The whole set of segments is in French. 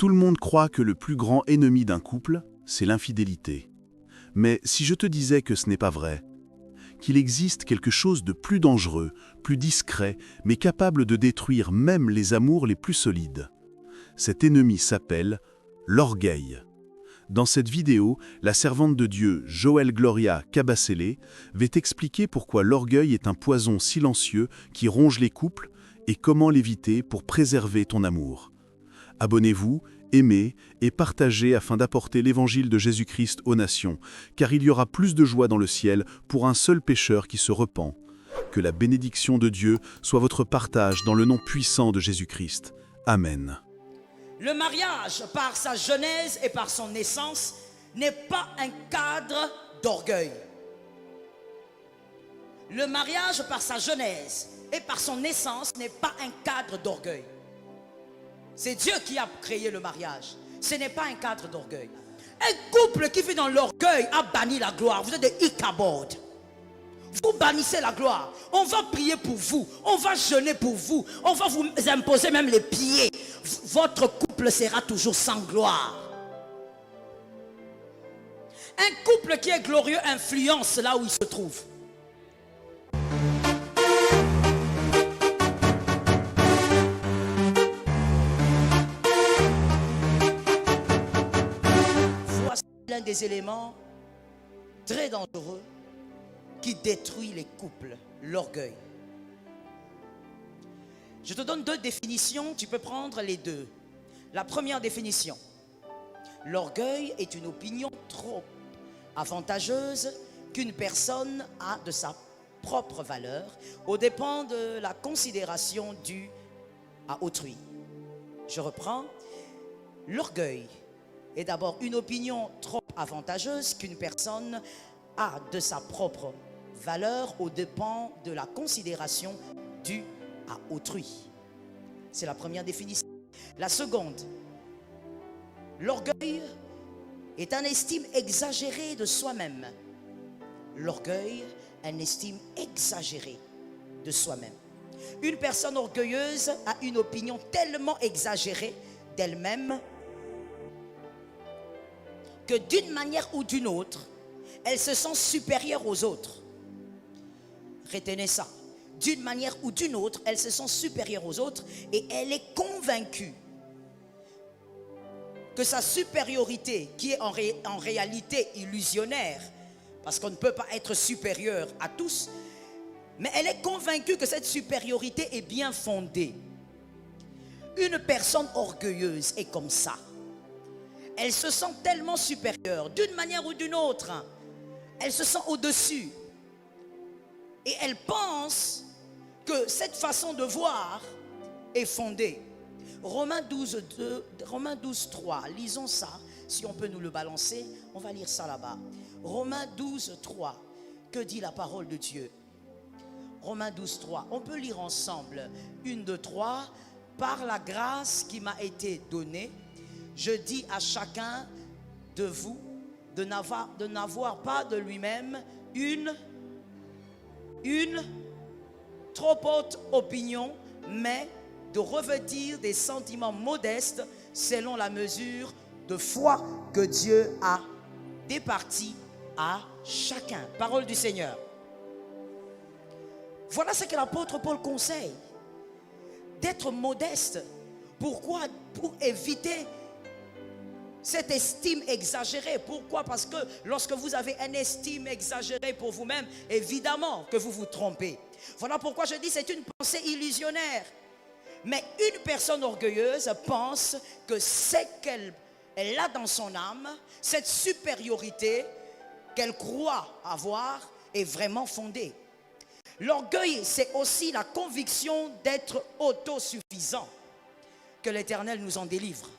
Tout le monde croit que le plus grand ennemi d'un couple, c'est l'infidélité. Mais si je te disais que ce n'est pas vrai, qu'il existe quelque chose de plus dangereux, plus discret, mais capable de détruire même les amours les plus solides. Cet ennemi s'appelle l'orgueil. Dans cette vidéo, la servante de Dieu, Joëlle Gloria Cabasele, va t'expliquer pourquoi l'orgueil est un poison silencieux qui ronge les couples et comment l'éviter pour préserver ton amour. Abonnez-vous, aimez et partagez afin d'apporter l'évangile de Jésus-Christ aux nations, car il y aura plus de joie dans le ciel pour un seul pécheur qui se repent. Que la bénédiction de Dieu soit votre partage dans le nom puissant de Jésus-Christ. Amen. Le mariage, par sa genèse et par son naissance, n'est pas un cadre d'orgueil. Le mariage, par sa genèse et par son naissance, n'est pas un cadre d'orgueil. C'est Dieu qui a créé le mariage. Ce n'est pas un cadre d'orgueil. Un couple qui vit dans l'orgueil a banni la gloire. Vous êtes des Ichabod. Vous bannissez la gloire. On va prier pour vous. On va jeûner pour vous. On va vous imposer même les pieds. Votre couple sera toujours sans gloire. Un couple qui est glorieux influence là où il se trouve. Voici l'un des éléments très dangereux qui détruit les couples, l'orgueil. Je te donne deux définitions, tu peux prendre les deux. La première définition: l'orgueil est une opinion trop avantageuse qu'une personne a de sa propre valeur aux dépens de la considération due à autrui. Je reprends. L'orgueil est d'abord une opinion trop avantageuse qu'une personne a de sa propre valeur aux dépens de la considération due à autrui. C'est la première définition. La seconde: l'orgueil est une estime exagérée de soi-même. L'orgueil, une estime exagérée de soi-même. Une personne orgueilleuse a une opinion tellement exagérée d'elle-même que d'une manière ou d'une autre, elle se sent supérieure aux autres. Retenez ça. D'une manière ou d'une autre, elle se sent supérieure aux autres et elle est convaincue que sa supériorité, qui est en réalité illusionnaire, parce qu'on ne peut pas être supérieur à tous, mais elle est convaincue que cette supériorité est bien fondée. Une personne orgueilleuse est comme ça. Elle se sent tellement supérieure, d'une manière ou d'une autre. Elle se sent au-dessus. Et elle pense que cette façon de voir est fondée. Romains 12, 3, lisons ça. Si on peut nous le balancer, on va lire ça là-bas. Romains 12, 3, que dit la parole de Dieu? Romains 12, 3, on peut lire ensemble. 1, 2, 3. Par la grâce qui m'a été donnée, je dis à chacun de vous de n'avoir pas de lui-même une trop haute opinion, mais de revêtir des sentiments modestes selon la mesure de foi que Dieu a départie à chacun. Parole du Seigneur. Voilà ce que l'apôtre Paul conseille. D'être modeste. Pourquoi? Pour éviter cette estime exagérée. Pourquoi? Parce que lorsque vous avez une estime exagérée pour vous-même, évidemment que vous vous trompez. Voilà pourquoi je dis c'est une pensée illusionnaire. Mais une personne orgueilleuse pense que ce qu'elle a dans son âme, cette supériorité qu'elle croit avoir, est vraiment fondée. L'orgueil, c'est aussi la conviction d'être autosuffisant. Que l'Éternel nous en délivre.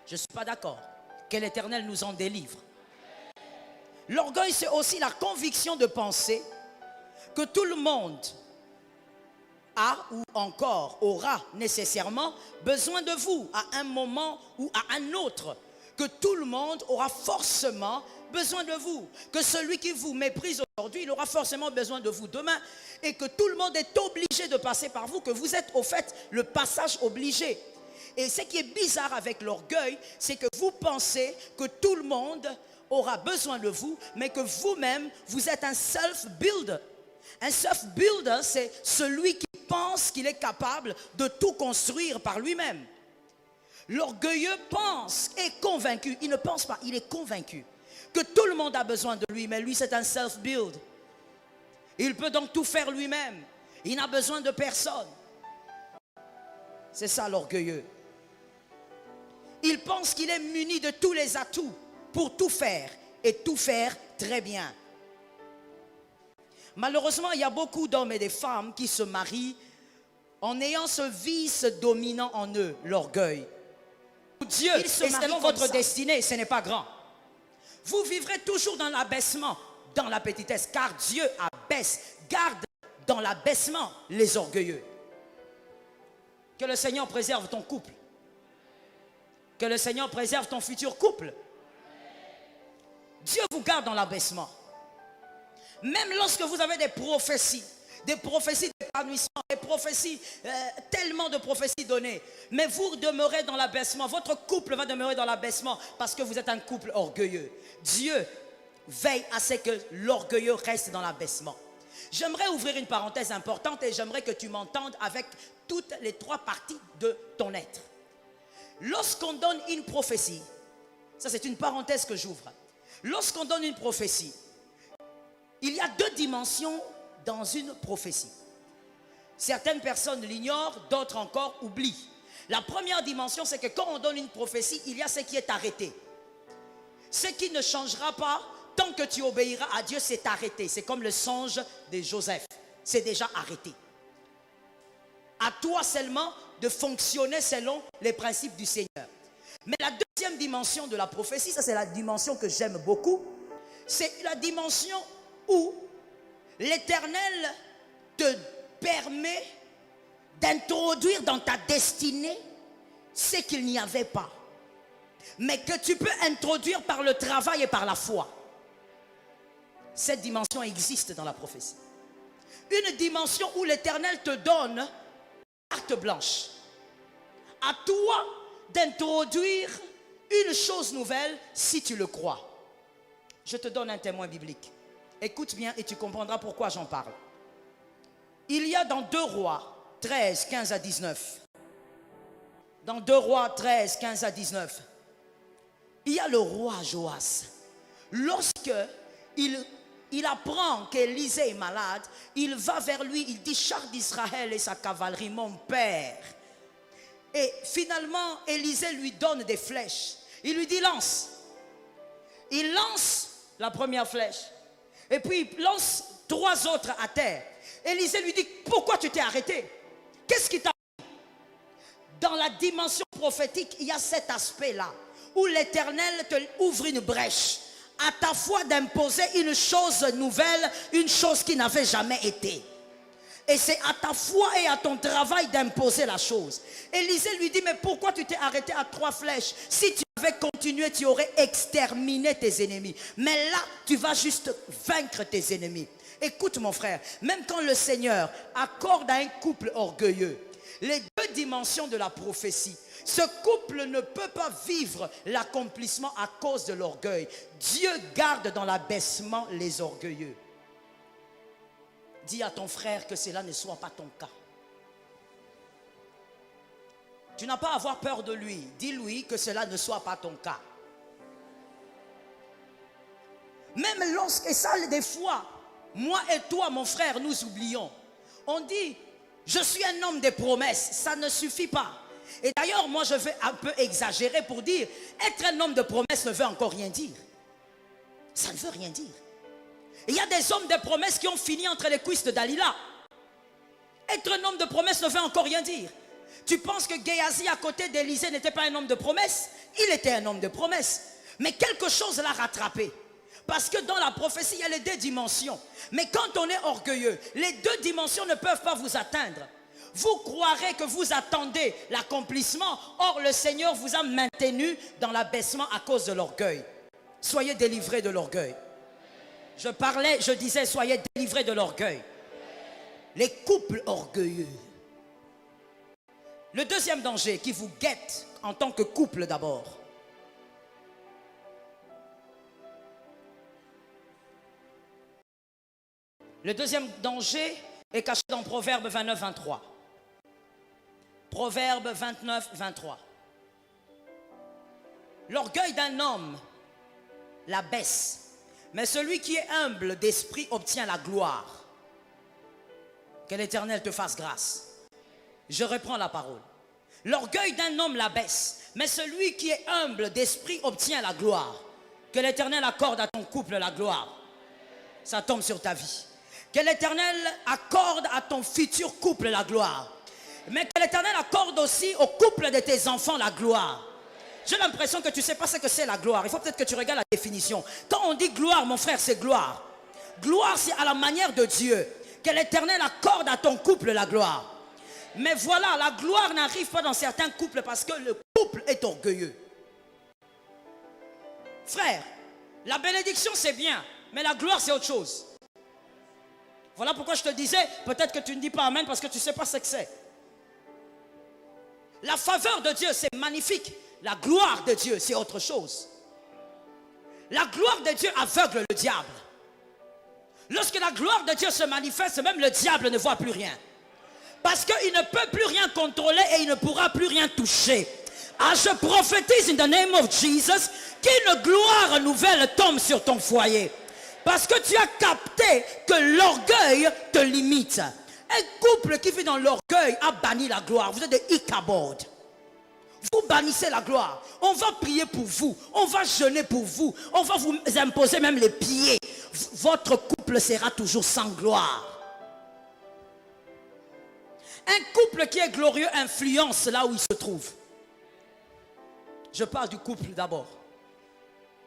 Je ne suis pas d'accord. Que l'Éternel nous en délivre. L'orgueil, c'est aussi la conviction de penser que tout le monde a ou encore aura nécessairement besoin de vous à un moment ou à un autre. Que tout le monde aura forcément besoin de vous. Que celui qui vous méprise aujourd'hui, il aura forcément besoin de vous demain. Et que tout le monde est obligé de passer par vous. Que vous êtes au fait le passage obligé. Et ce qui est bizarre avec l'orgueil, c'est que vous pensez que tout le monde aura besoin de vous, mais que vous-même, vous êtes un self-builder. Un self-builder, c'est celui qui pense qu'il est capable de tout construire par lui-même. L'orgueilleux pense, est convaincu, il ne pense pas, il est convaincu que tout le monde a besoin de lui, mais lui c'est un self-build. Il peut donc tout faire lui-même, il n'a besoin de personne. C'est ça l'orgueilleux. Il pense qu'il est muni de tous les atouts pour tout faire et tout faire très bien. Malheureusement, il y a beaucoup d'hommes et de femmes qui se marient en ayant ce vice dominant en eux, l'orgueil. Dieu, et selon votre destinée, ce n'est pas grand. Vous vivrez toujours dans l'abaissement, dans la petitesse, car Dieu abaisse, garde dans l'abaissement les orgueilleux. Que le Seigneur préserve ton couple. Que le Seigneur préserve ton futur couple. Dieu vous garde dans l'abaissement. Même lorsque vous avez des prophéties d'épanouissement, des prophéties, tellement de prophéties données, mais vous demeurez dans l'abaissement, votre couple va demeurer dans l'abaissement parce que vous êtes un couple orgueilleux. Dieu veille à ce que l'orgueilleux reste dans l'abaissement. J'aimerais ouvrir une parenthèse importante et j'aimerais que tu m'entendes avec toutes les trois parties de ton être. Lorsqu'on donne une prophétie, ça c'est une parenthèse que j'ouvre. Lorsqu'on donne une prophétie, il y a deux dimensions dans une prophétie. Certaines personnes l'ignorent, d'autres encore oublient. La première dimension, c'est que quand on donne une prophétie, il y a ce qui est arrêté. Ce qui ne changera pas, tant que tu obéiras à Dieu, c'est arrêté. C'est comme le songe de Joseph. C'est déjà arrêté. À toi seulement de fonctionner selon les principes du Seigneur. Mais la deuxième dimension de la prophétie, ça c'est la dimension que j'aime beaucoup, c'est la dimension où l'Éternel te permet d'introduire dans ta destinée ce qu'il n'y avait pas, mais que tu peux introduire par le travail et par la foi. Cette dimension existe dans la prophétie. Une dimension où l'Éternel te donne carte blanche. À toi d'introduire une chose nouvelle si tu le crois. Je te donne un témoin biblique. Écoute bien et tu comprendras pourquoi j'en parle. Il y a dans 2 Rois 13, 15 à 19. Dans 2 Rois 13, 15 à 19. Il y a le roi Joas. Lorsque il apprend qu'Élisée est malade, il va vers lui, il dit: char d'Israël et sa cavalerie, mon père. Et finalement, Élisée lui donne des flèches. Il lui dit: lance. Il lance la première flèche. Et puis il lance 3 autres à terre. Élisée lui dit: pourquoi tu t'es arrêté? Qu'est-ce qui t'a pris? Dans la dimension prophétique, il y a cet aspect-là où l'Éternel te ouvre une brèche à ta foi d'imposer une chose nouvelle, une chose qui n'avait jamais été. Et c'est à ta foi et à ton travail d'imposer la chose. Élisée lui dit: mais pourquoi tu t'es arrêté à 3 flèches? Si tu avais continué, tu aurais exterminé tes ennemis. Mais là, tu vas juste vaincre tes ennemis. Écoute mon frère, même quand le Seigneur accorde à un couple orgueilleux les 2 dimensions de la prophétie, ce couple ne peut pas vivre l'accomplissement à cause de l'orgueil. Dieu garde dans l'abaissement les orgueilleux. Dis à ton frère que cela ne soit pas ton cas. Tu n'as pas à avoir peur de lui. Dis-lui que cela ne soit pas ton cas. Même lorsque, et ça des fois, moi et toi mon frère, nous oublions. On dit: je suis un homme de promesses. Ça ne suffit pas. Et d'ailleurs, moi je vais un peu exagérer pour dire: être un homme de promesses ne veut encore rien dire. Ça ne veut rien dire. Il y a des hommes de promesses qui ont fini entre les cuisses de Dalila. Être un homme de promesses ne veut encore rien dire. Tu penses que Géasi à côté d'Élisée n'était pas un homme de promesses? Il était un homme de promesses. Mais quelque chose l'a rattrapé. Parce que dans la prophétie, il y a les 2 dimensions. Mais quand on est orgueilleux, les 2 dimensions ne peuvent pas vous atteindre. Vous croirez que vous attendez l'accomplissement. Or, le Seigneur vous a maintenu dans l'abaissement à cause de l'orgueil. Soyez délivrés de l'orgueil. Je disais: soyez délivrés de l'orgueil. Les couples orgueilleux. Le deuxième danger qui vous guette en tant que couple d'abord. Le deuxième danger est caché dans Proverbe 29, 23. Proverbe 29, 23. L'orgueil d'un homme la baisse, mais celui qui est humble d'esprit obtient la gloire. Que l'Éternel te fasse grâce. Je reprends la parole. L'orgueil d'un homme la baisse, mais celui qui est humble d'esprit obtient la gloire. Que l'Éternel accorde à ton couple la gloire. Ça tombe sur ta vie. Que l'Éternel accorde à ton futur couple la gloire. Mais que l'Éternel accorde aussi au couple de tes enfants la gloire. J'ai l'impression que tu ne sais pas ce que c'est la gloire. Il faut peut-être que tu regardes la définition. Quand on dit gloire, mon frère, c'est gloire. Gloire, c'est à la manière de Dieu. Que l'Éternel accorde à ton couple la gloire. Mais voilà, la gloire n'arrive pas dans certains couples parce que le couple est orgueilleux. Frère, la bénédiction c'est bien, mais la gloire c'est autre chose. Voilà pourquoi je te disais, peut-être que tu ne dis pas amen parce que tu ne sais pas ce que c'est. La faveur de Dieu c'est magnifique. La gloire de Dieu c'est autre chose. La gloire de Dieu aveugle le diable. Lorsque la gloire de Dieu se manifeste, même le diable ne voit plus rien. Parce qu'il ne peut plus rien contrôler et il ne pourra plus rien toucher. Ah, je prophétise in the name of Jesus qu'une gloire nouvelle tombe sur ton foyer. Parce que tu as capté que l'orgueil te limite. Un couple qui vit dans l'orgueil a banni la gloire. Vous êtes des Ichabod. Vous bannissez la gloire. On va prier pour vous. On va jeûner pour vous. On va vous imposer même les pieds. Votre couple sera toujours sans gloire. Un couple qui est glorieux influence là où il se trouve. Je parle du couple d'abord.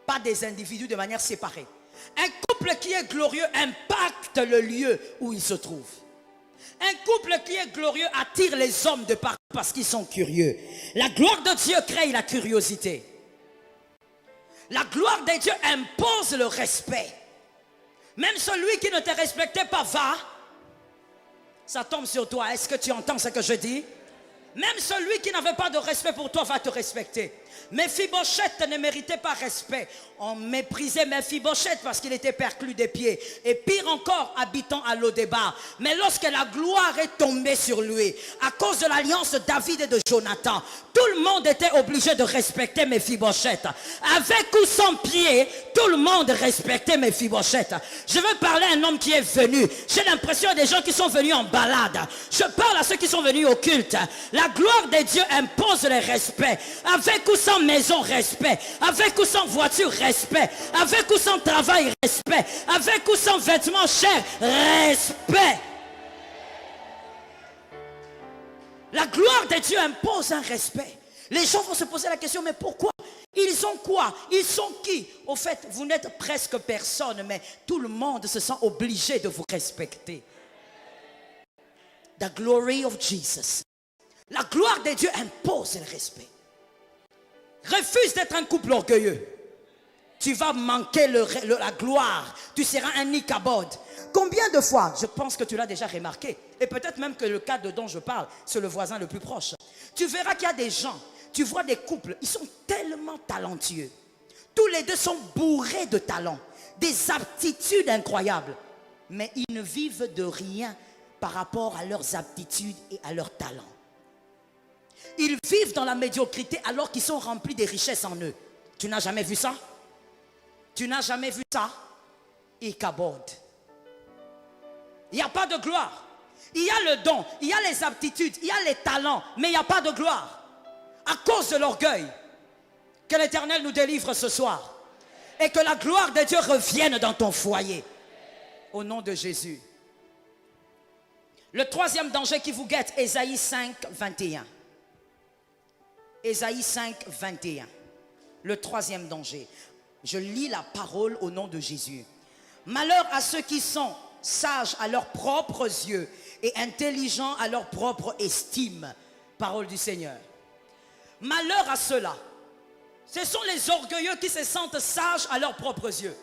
Pas des individus de manière séparée. Un couple qui est glorieux impacte le lieu où il se trouve. Un couple qui est glorieux attire les hommes de partout parce qu'ils sont curieux. La gloire de Dieu crée la curiosité. La gloire de Dieu impose le respect. Même celui qui ne te respectait pas va. Ça tombe sur toi. Est-ce que tu entends ce que je dis? Même celui qui n'avait pas de respect pour toi va te respecter. Mephibosheth ne méritait pas respect. On méprisait Mephibosheth parce qu'il était perclus des pieds. Et pire encore, habitant à Lodébar. Mais lorsque la gloire est tombée sur lui, à cause de l'alliance de David et de Jonathan, tout le monde était obligé de respecter Mephibosheth. Avec ou sans pied, tout le monde respectait Mephibosheth. Je veux parler à un homme qui est venu. J'ai l'impression des gens qui sont venus en balade. Je parle à ceux qui sont venus au culte. La gloire de Dieu impose le respect. Avec ou sans maison, respect. Avec ou sans voiture, respect. Avec ou sans travail, respect. Avec ou sans vêtements chers, respect. La gloire de Dieu impose un respect. Les gens vont se poser la question, mais pourquoi? Ils ont quoi? Ils sont qui? Au fait, vous n'êtes presque personne, mais tout le monde se sent obligé de vous respecter. The glory of Jesus. La gloire de Dieu impose le respect. Refuse d'être un couple orgueilleux. Tu vas manquer la gloire. Tu seras un Ichabod. Combien de fois, je pense que tu l'as déjà remarqué, et peut-être même que le cas dont je parle, c'est le voisin le plus proche. Tu verras qu'il y a des gens, tu vois des couples, ils sont tellement talentueux. Tous les deux sont bourrés de talent, des aptitudes incroyables. Mais ils ne vivent de rien par rapport à leurs aptitudes et à leurs talents. Ils vivent dans la médiocrité alors qu'ils sont remplis des richesses en eux. Tu n'as jamais vu ça? Tu n'as jamais vu ça? Ichabod. Il n'y a pas de gloire. Il y a le don, il y a les aptitudes, il y a les talents, mais il n'y a pas de gloire. À cause de l'orgueil. Que l'Éternel nous délivre ce soir. Et que la gloire de Dieu revienne dans ton foyer. Au nom de Jésus. Le troisième danger qui vous guette, Ésaïe 5, 21. Ésaïe 5, 21. Le troisième danger. Je lis la parole au nom de Jésus. Malheur à ceux qui sont sages à leurs propres yeux et intelligents à leur propre estime. Parole du Seigneur. Malheur à ceux-là. Ce sont les orgueilleux qui se sentent sages à leurs propres yeux.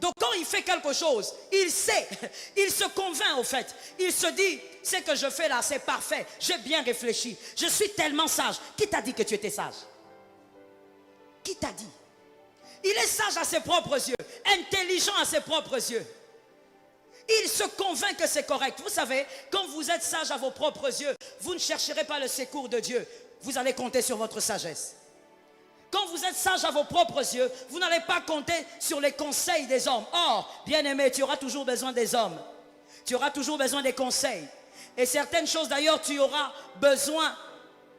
Donc quand il fait quelque chose, il sait, il se convainc au fait. Il se dit, ce que je fais là, c'est parfait. J'ai bien réfléchi. Je suis tellement sage. Qui t'a dit que tu étais sage? Qui t'a dit? Il est sage à ses propres yeux, intelligent à ses propres yeux. Il se convainc que c'est correct. Vous savez, quand vous êtes sage à vos propres yeux, vous ne chercherez pas le secours de Dieu. Vous allez compter sur votre sagesse. Quand vous êtes sage à vos propres yeux, vous n'allez pas compter sur les conseils des hommes. Or, bien-aimé, tu auras toujours besoin des hommes. Tu auras toujours besoin des conseils. Et certaines choses d'ailleurs, tu auras besoin,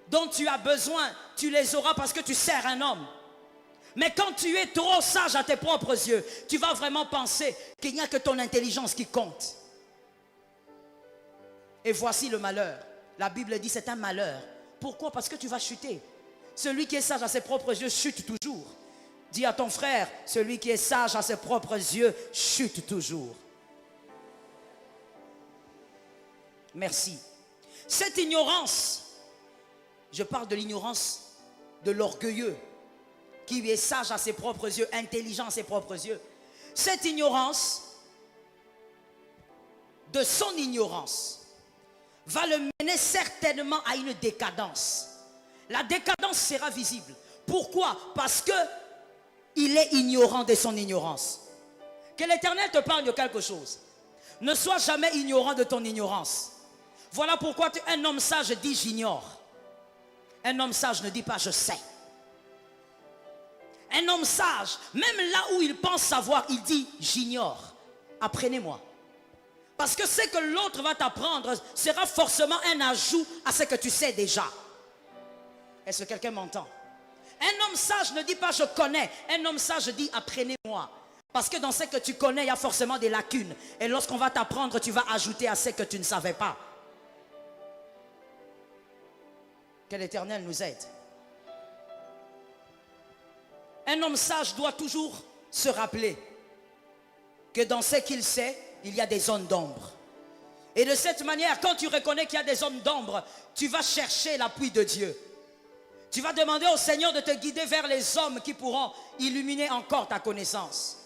dont tu as besoin, tu les auras parce que tu sers un homme. Mais quand tu es trop sage à tes propres yeux, tu vas vraiment penser qu'il n'y a que ton intelligence qui compte. Et voici le malheur. La Bible dit c'est un malheur. Pourquoi? Parce que tu vas chuter. Celui qui est sage à ses propres yeux chute toujours. Dis à ton frère, celui qui est sage à ses propres yeux chute toujours. Merci. Cette ignorance, je parle de l'ignorance de l'orgueilleux, qui est sage à ses propres yeux, intelligent à ses propres yeux. Cette ignorance, de son ignorance, va le mener certainement à une décadence. La décadence sera visible. Pourquoi? Parce que il est ignorant de son ignorance. Que l'Éternel te parle de quelque chose. Ne sois jamais ignorant de ton ignorance. Voilà pourquoi un homme sage dit j'ignore. Un homme sage ne dit pas je sais. Un homme sage, même là où il pense savoir, il dit j'ignore. Apprenez-moi. Parce que ce que l'autre va t'apprendre sera forcément un ajout à ce que tu sais déjà. Est-ce que quelqu'un m'entend? Un homme sage ne dit pas je connais. Un homme sage dit apprenez-moi. Parce que dans ce que tu connais, il y a forcément des lacunes. Et lorsqu'on va t'apprendre, tu vas ajouter à ce que tu ne savais pas. Que l'Éternel nous aide. Un homme sage doit toujours se rappeler que dans ce qu'il sait, il y a des zones d'ombre. Et de cette manière, quand tu reconnais qu'il y a des zones d'ombre, tu vas chercher l'appui de Dieu. Tu vas demander au Seigneur de te guider vers les hommes qui pourront illuminer encore ta connaissance.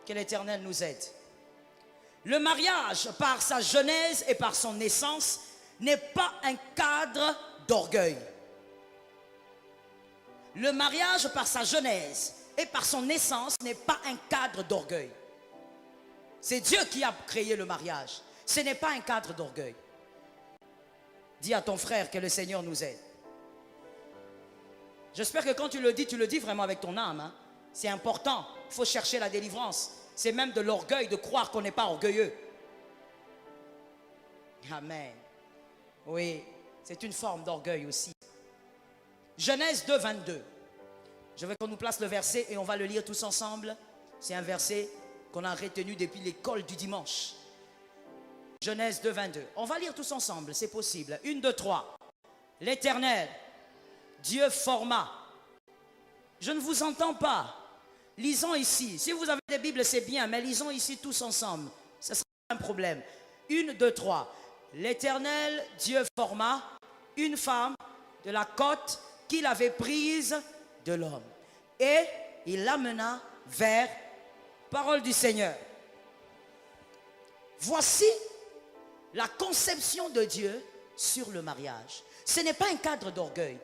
Que l'Éternel nous aide. Le mariage, par sa genèse et par son naissance, n'est pas un cadre d'orgueil. Le mariage, par sa genèse et par son naissance, n'est pas un cadre d'orgueil. C'est Dieu qui a créé le mariage. Ce n'est pas un cadre d'orgueil. Dis à ton frère que le Seigneur nous aide. J'espère que quand tu le dis vraiment avec ton âme. Hein? C'est important. Il faut chercher la délivrance. C'est même de l'orgueil de croire qu'on n'est pas orgueilleux. Amen. Oui, c'est une forme d'orgueil aussi. Genèse 2, 22. Je veux qu'on nous place le verset et on va le lire tous ensemble. C'est un verset qu'on a retenu depuis l'école du dimanche. Genèse 2, 22. On va lire tous ensemble, c'est possible. 1, 2, 3. L'Éternel, Dieu forma. Je ne vous entends pas. Lisons ici. Si vous avez des Bibles, c'est bien, mais lisons ici tous ensemble. Ce sera un problème. 1, 2, 3. L'Éternel, Dieu forma une femme de la côte qu'il avait prise de l'homme. Et il l'amena vers parole du Seigneur. Voici la conception de Dieu sur le mariage. Ce n'est pas un cadre d'orgueil.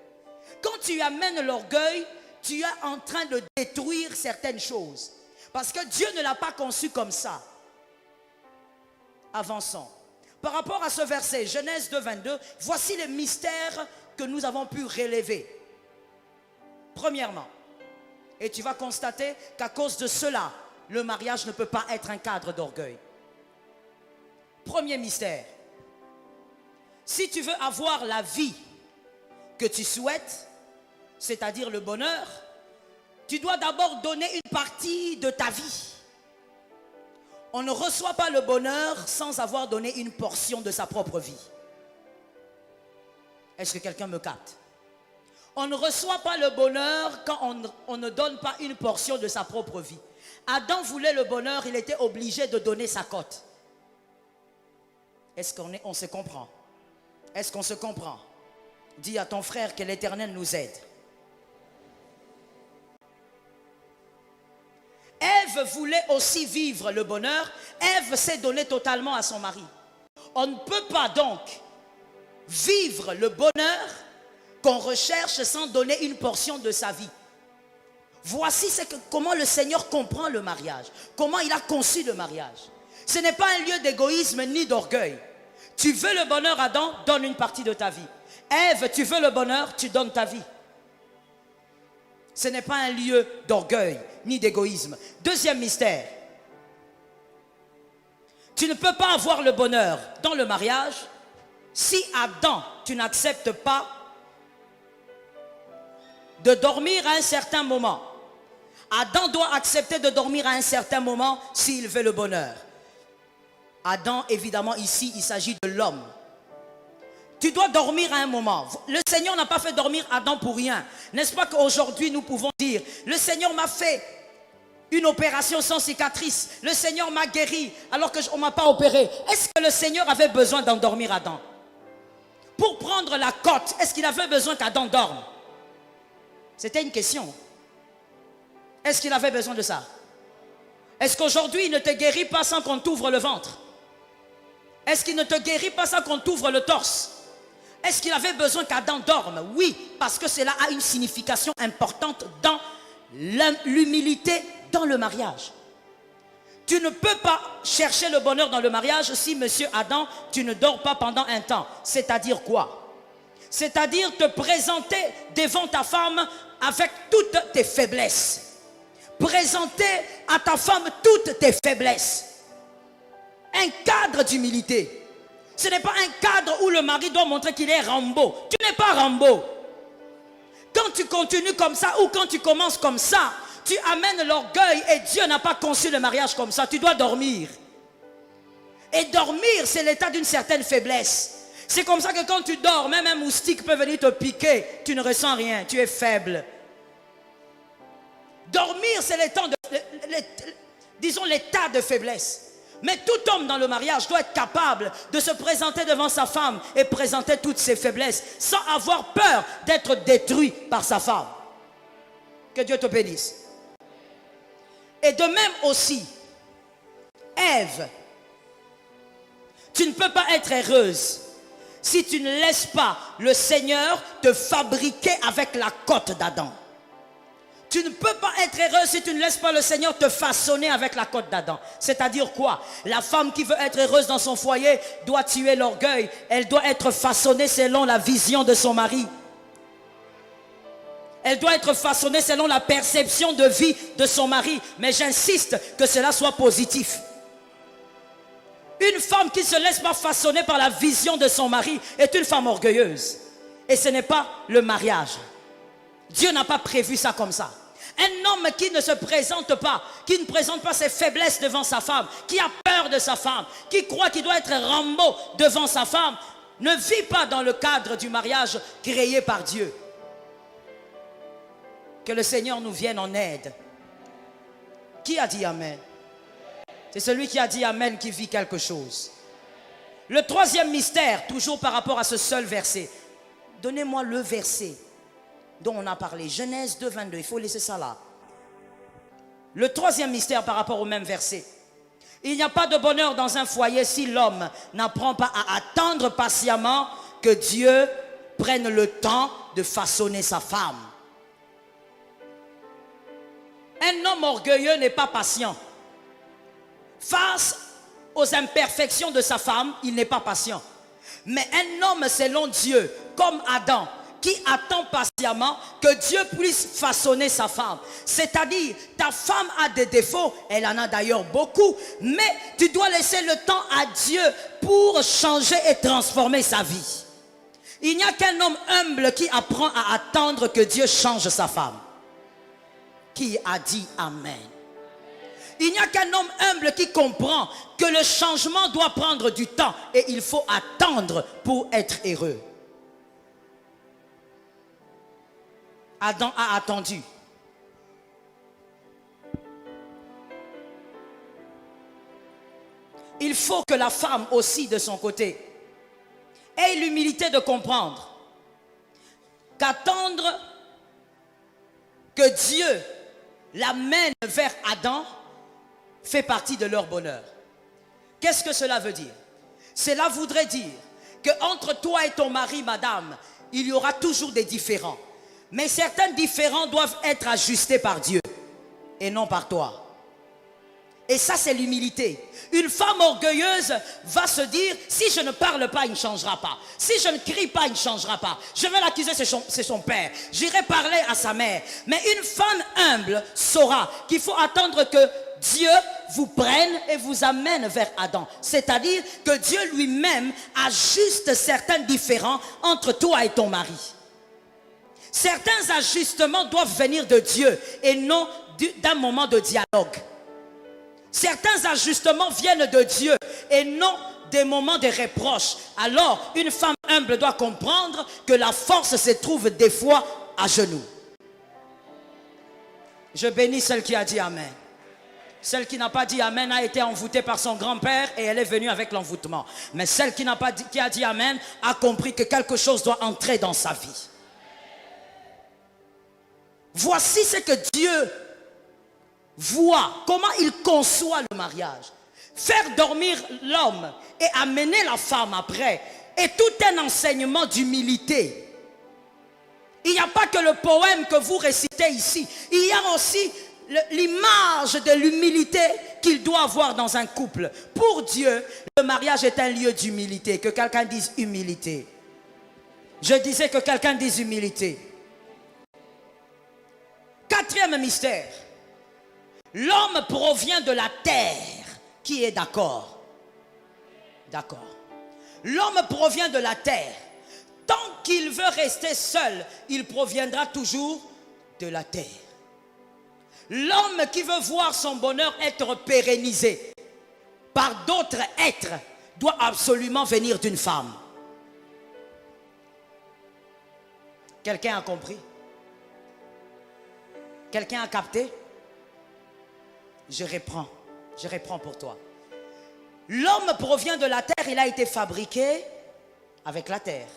Quand tu amènes l'orgueil, tu es en train de détruire certaines choses. Parce que Dieu ne l'a pas conçu comme ça. Avançons. Par rapport à ce verset, Genèse 2, 22, voici les mystères que nous avons pu relever. Premièrement, et tu vas constater qu'à cause de cela, le mariage ne peut pas être un cadre d'orgueil. Premier mystère. Si tu veux avoir la vie que tu souhaites, c'est-à-dire le bonheur, tu dois d'abord donner une partie de ta vie. On ne reçoit pas le bonheur sans avoir donné une portion de sa propre vie. Est-ce que quelqu'un me capte? On ne reçoit pas le bonheur quand on ne donne pas une portion de sa propre vie. Adam voulait le bonheur, il était obligé de donner sa cote. Est-ce qu'on se comprend? Est-ce qu'on se comprend? Dis à ton frère que l'Éternel nous aide. Ève voulait aussi vivre le bonheur. Ève s'est donnée totalement à son mari. On ne peut pas donc vivre le bonheur qu'on recherche sans donner une portion de sa vie. Voici comment le Seigneur comprend le mariage, comment il a conçu le mariage. Ce n'est pas un lieu d'égoïsme ni d'orgueil. Tu veux le bonheur, Adam, donne une partie de ta vie. Ève, tu veux le bonheur, tu donnes ta vie. Ce n'est pas un lieu d'orgueil ni d'égoïsme. Deuxième mystère. Tu ne peux pas avoir le bonheur dans le mariage si Adam, tu n'acceptes pas de dormir à un certain moment. Adam doit accepter de dormir à un certain moment s'il veut le bonheur. Adam, évidemment, ici, il s'agit de l'homme. Tu dois dormir à un moment. Le Seigneur n'a pas fait dormir Adam pour rien. N'est-ce pas qu'aujourd'hui, nous pouvons dire, le Seigneur m'a fait une opération sans cicatrice. Le Seigneur m'a guéri alors qu'on ne m'a pas opéré. Est-ce que le Seigneur avait besoin d'endormir Adam? Pour prendre la côte, est-ce qu'il avait besoin qu'Adam dorme? C'était une question. Est-ce qu'il avait besoin de ça? Est-ce qu'aujourd'hui, il ne te guérit pas sans qu'on t'ouvre le ventre? Est-ce qu'il ne te guérit pas sans qu'on t'ouvre le torse? Est-ce qu'il avait besoin qu'Adam dorme? Oui, parce que cela a une signification importante dans l'humilité dans le mariage. Tu ne peux pas chercher le bonheur dans le mariage si, monsieur Adam, tu ne dors pas pendant un temps. C'est-à-dire quoi? C'est-à-dire te présenter devant ta femme avec toutes tes faiblesses. Présenter à ta femme toutes tes faiblesses. Un cadre d'humilité. Ce n'est pas un cadre où le mari doit montrer qu'il est Rambo. Tu n'es pas Rambo. Quand tu continues comme ça ou quand tu commences comme ça, tu amènes l'orgueil et Dieu n'a pas conçu le mariage comme ça. Tu dois dormir. Et dormir, c'est l'état d'une certaine faiblesse. C'est comme ça que quand tu dors, même un moustique peut venir te piquer. Tu ne ressens rien, tu es faible. Dormir, c'est l'état de faiblesse. Mais tout homme dans le mariage doit être capable de se présenter devant sa femme et présenter toutes ses faiblesses sans avoir peur d'être détruit par sa femme. Que Dieu te bénisse. Et de même aussi, Ève, tu ne peux pas être heureuse si tu ne laisses pas le Seigneur te fabriquer avec la côte d'Adam. Tu ne peux pas être heureuse si tu ne laisses pas le Seigneur te façonner avec la côte d'Adam. C'est-à-dire quoi? La femme qui veut être heureuse dans son foyer doit tuer l'orgueil. Elle doit être façonnée selon la vision de son mari. Elle doit être façonnée selon la perception de vie de son mari. Mais j'insiste que cela soit positif. Une femme qui ne se laisse pas façonner par la vision de son mari est une femme orgueilleuse. Et ce n'est pas le mariage. Dieu n'a pas prévu ça comme ça. Un homme qui ne se présente pas, qui ne présente pas ses faiblesses devant sa femme, qui a peur de sa femme, qui croit qu'il doit être Rambo devant sa femme, ne vit pas dans le cadre du mariage créé par Dieu. Que le Seigneur nous vienne en aide. Qui a dit Amen? C'est celui qui a dit Amen qui vit quelque chose. Le troisième mystère, toujours par rapport à ce seul verset. Donnez-moi le verset dont on a parlé, Genèse 2, 22, il faut laisser ça là. Le troisième mystère par rapport au même verset. Il n'y a pas de bonheur dans un foyer si l'homme n'apprend pas à attendre patiemment que Dieu prenne le temps de façonner sa femme. Un homme orgueilleux n'est pas patient. Face aux imperfections de sa femme, il n'est pas patient. Mais un homme selon Dieu, comme Adam, qui attend patiemment que Dieu puisse façonner sa femme. C'est-à-dire, ta femme a des défauts, elle en a d'ailleurs beaucoup, mais tu dois laisser le temps à Dieu pour changer et transformer sa vie. Il n'y a qu'un homme humble qui apprend à attendre que Dieu change sa femme. Qui a dit Amen? Il n'y a qu'un homme humble qui comprend que le changement doit prendre du temps et il faut attendre pour être heureux. Adam a attendu. Il faut que la femme aussi de son côté ait l'humilité de comprendre qu'attendre que Dieu l'amène vers Adam fait partie de leur bonheur. Qu'est-ce que cela veut dire? Cela voudrait dire qu'entre toi et ton mari, madame, il y aura toujours des différends. Mais certains différends doivent être ajustés par Dieu et non par toi. Et ça, c'est l'humilité. Une femme orgueilleuse va se dire, si je ne parle pas, il ne changera pas. Si je ne crie pas, il ne changera pas. Je vais l'accuser, c'est son père. J'irai parler à sa mère. Mais une femme humble saura qu'il faut attendre que Dieu vous prenne et vous amène vers Adam. C'est-à-dire que Dieu lui-même ajuste certains différends entre toi et ton mari. Certains ajustements doivent venir de Dieu et non d'un moment de dialogue. Certains ajustements viennent de Dieu et non des moments de reproche. Alors, une femme humble doit comprendre que la force se trouve des fois à genoux. Je bénis celle qui a dit Amen. Celle qui n'a pas dit Amen a été envoûtée par son grand-père et elle est venue avec l'envoûtement. Mais celle qui a dit Amen a compris que quelque chose doit entrer dans sa vie. Voici ce que Dieu voit, comment il conçoit le mariage. Faire dormir l'homme et amener la femme après est tout un enseignement d'humilité. Il n'y a pas que le poème que vous récitez ici. Il y a aussi l'image de l'humilité qu'il doit avoir dans un couple. Pour Dieu, le mariage est un lieu d'humilité. Que quelqu'un dise humilité. Je disais que quelqu'un dise humilité. Quatrième mystère. L'homme provient de la terre. Qui est d'accord? D'accord. L'homme provient de la terre. Tant qu'il veut rester seul, il proviendra toujours de la terre. L'homme qui veut voir son bonheur être pérennisé par d'autres êtres doit absolument venir d'une femme. Quelqu'un a compris? Quelqu'un a capté? Je reprends pour toi. L'homme provient de la terre, il a été fabriqué avec la terre.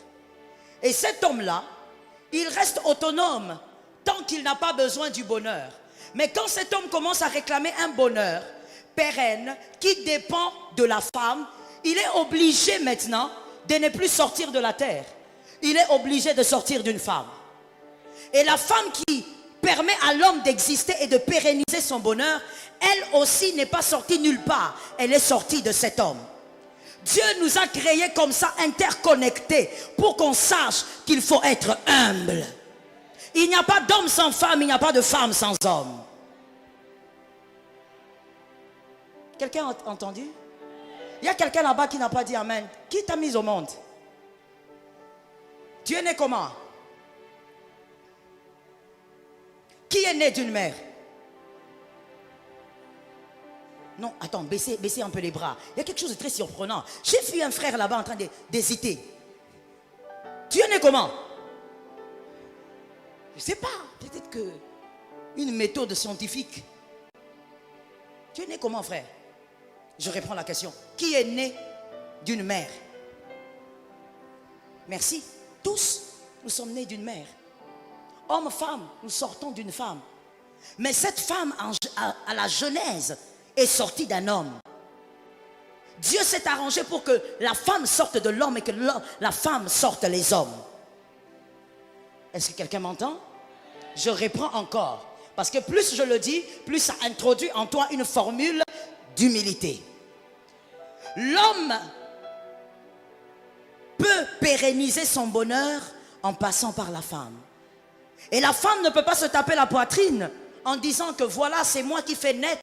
Et cet homme-là, il reste autonome tant qu'il n'a pas besoin du bonheur. Mais quand cet homme commence à réclamer un bonheur pérenne qui dépend de la femme, il est obligé maintenant de ne plus sortir de la terre. Il est obligé de sortir d'une femme. Et la femme qui permet à l'homme d'exister et de pérenniser son bonheur, elle aussi n'est pas sortie nulle part. Elle est sortie de cet homme. Dieu nous a créés comme ça, interconnectés, pour qu'on sache qu'il faut être humble. Il n'y a pas d'homme sans femme, il n'y a pas de femme sans homme. Quelqu'un a entendu? Il y a quelqu'un là-bas qui n'a pas dit Amen. Qui t'a mis au monde? Tu es né comment? Qui est né d'une mère? Non, attends, baissez un peu les bras. Il y a quelque chose de très surprenant. J'ai vu un frère là-bas en train d'hésiter. Tu es né comment? Je ne sais pas. Peut-être que une méthode scientifique. Tu es né comment, frère? Je reprends la question. Qui est né d'une mère? Merci. Tous, nous sommes nés d'une mère. Homme, femme, nous sortons d'une femme. Mais cette femme, à la genèse, est sortie d'un homme. Dieu s'est arrangé pour que la femme sorte de l'homme et que la femme sorte les hommes. Est-ce que quelqu'un m'entend? Je reprends encore. Parce que plus je le dis, plus ça introduit en toi une formule d'humilité. L'homme peut pérenniser son bonheur en passant par la femme. Et la femme ne peut pas se taper la poitrine en disant que voilà, c'est moi qui fais naître,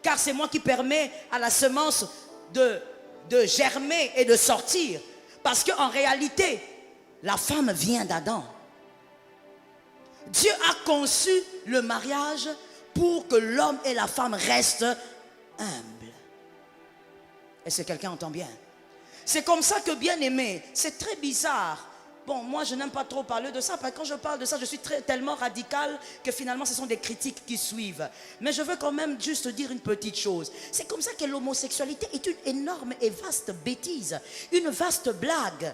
car c'est moi qui permets à la semence de germer et de sortir. Parce qu'en réalité, la femme vient d'Adam. Dieu a conçu le mariage pour que l'homme et la femme restent humbles. Est-ce que quelqu'un entend bien? C'est comme ça que, bien aimé, c'est très bizarre. Bon, moi je n'aime pas trop parler de ça, parce que quand je parle de ça, je suis tellement radical que finalement ce sont des critiques qui suivent. Mais je veux quand même juste dire une petite chose. C'est comme ça que l'homosexualité est une énorme et vaste bêtise, une vaste blague.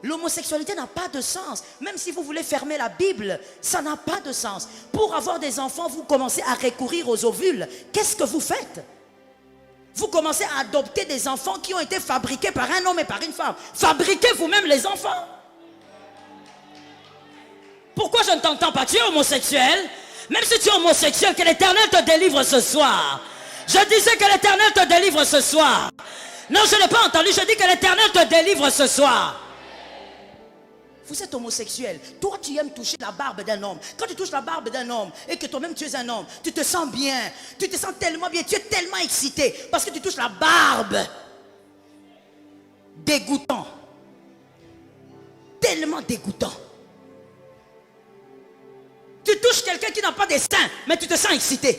L'homosexualité n'a pas de sens. Même si vous voulez fermer la Bible, ça n'a pas de sens. Pour avoir des enfants, vous commencez à recourir aux ovules. Qu'est-ce que vous faites? Vous commencez à adopter des enfants qui ont été fabriqués par un homme et par une femme. Fabriquez vous-même les enfants. Pourquoi je ne t'entends pas? Tu es homosexuel. Même si tu es homosexuel, que l'Éternel te délivre ce soir. Je disais que l'Éternel te délivre ce soir. Non, je n'ai pas entendu. Je dis que l'Éternel te délivre ce soir. Vous êtes homosexuel. Toi, tu aimes toucher la barbe d'un homme. Quand tu touches la barbe d'un homme et que toi-même tu es un homme, tu te sens bien. Tu te sens tellement bien. Tu es tellement excité parce que tu touches la barbe. Dégoûtant. Tellement dégoûtant. Tu touches quelqu'un qui n'a pas de seins, mais tu te sens excité.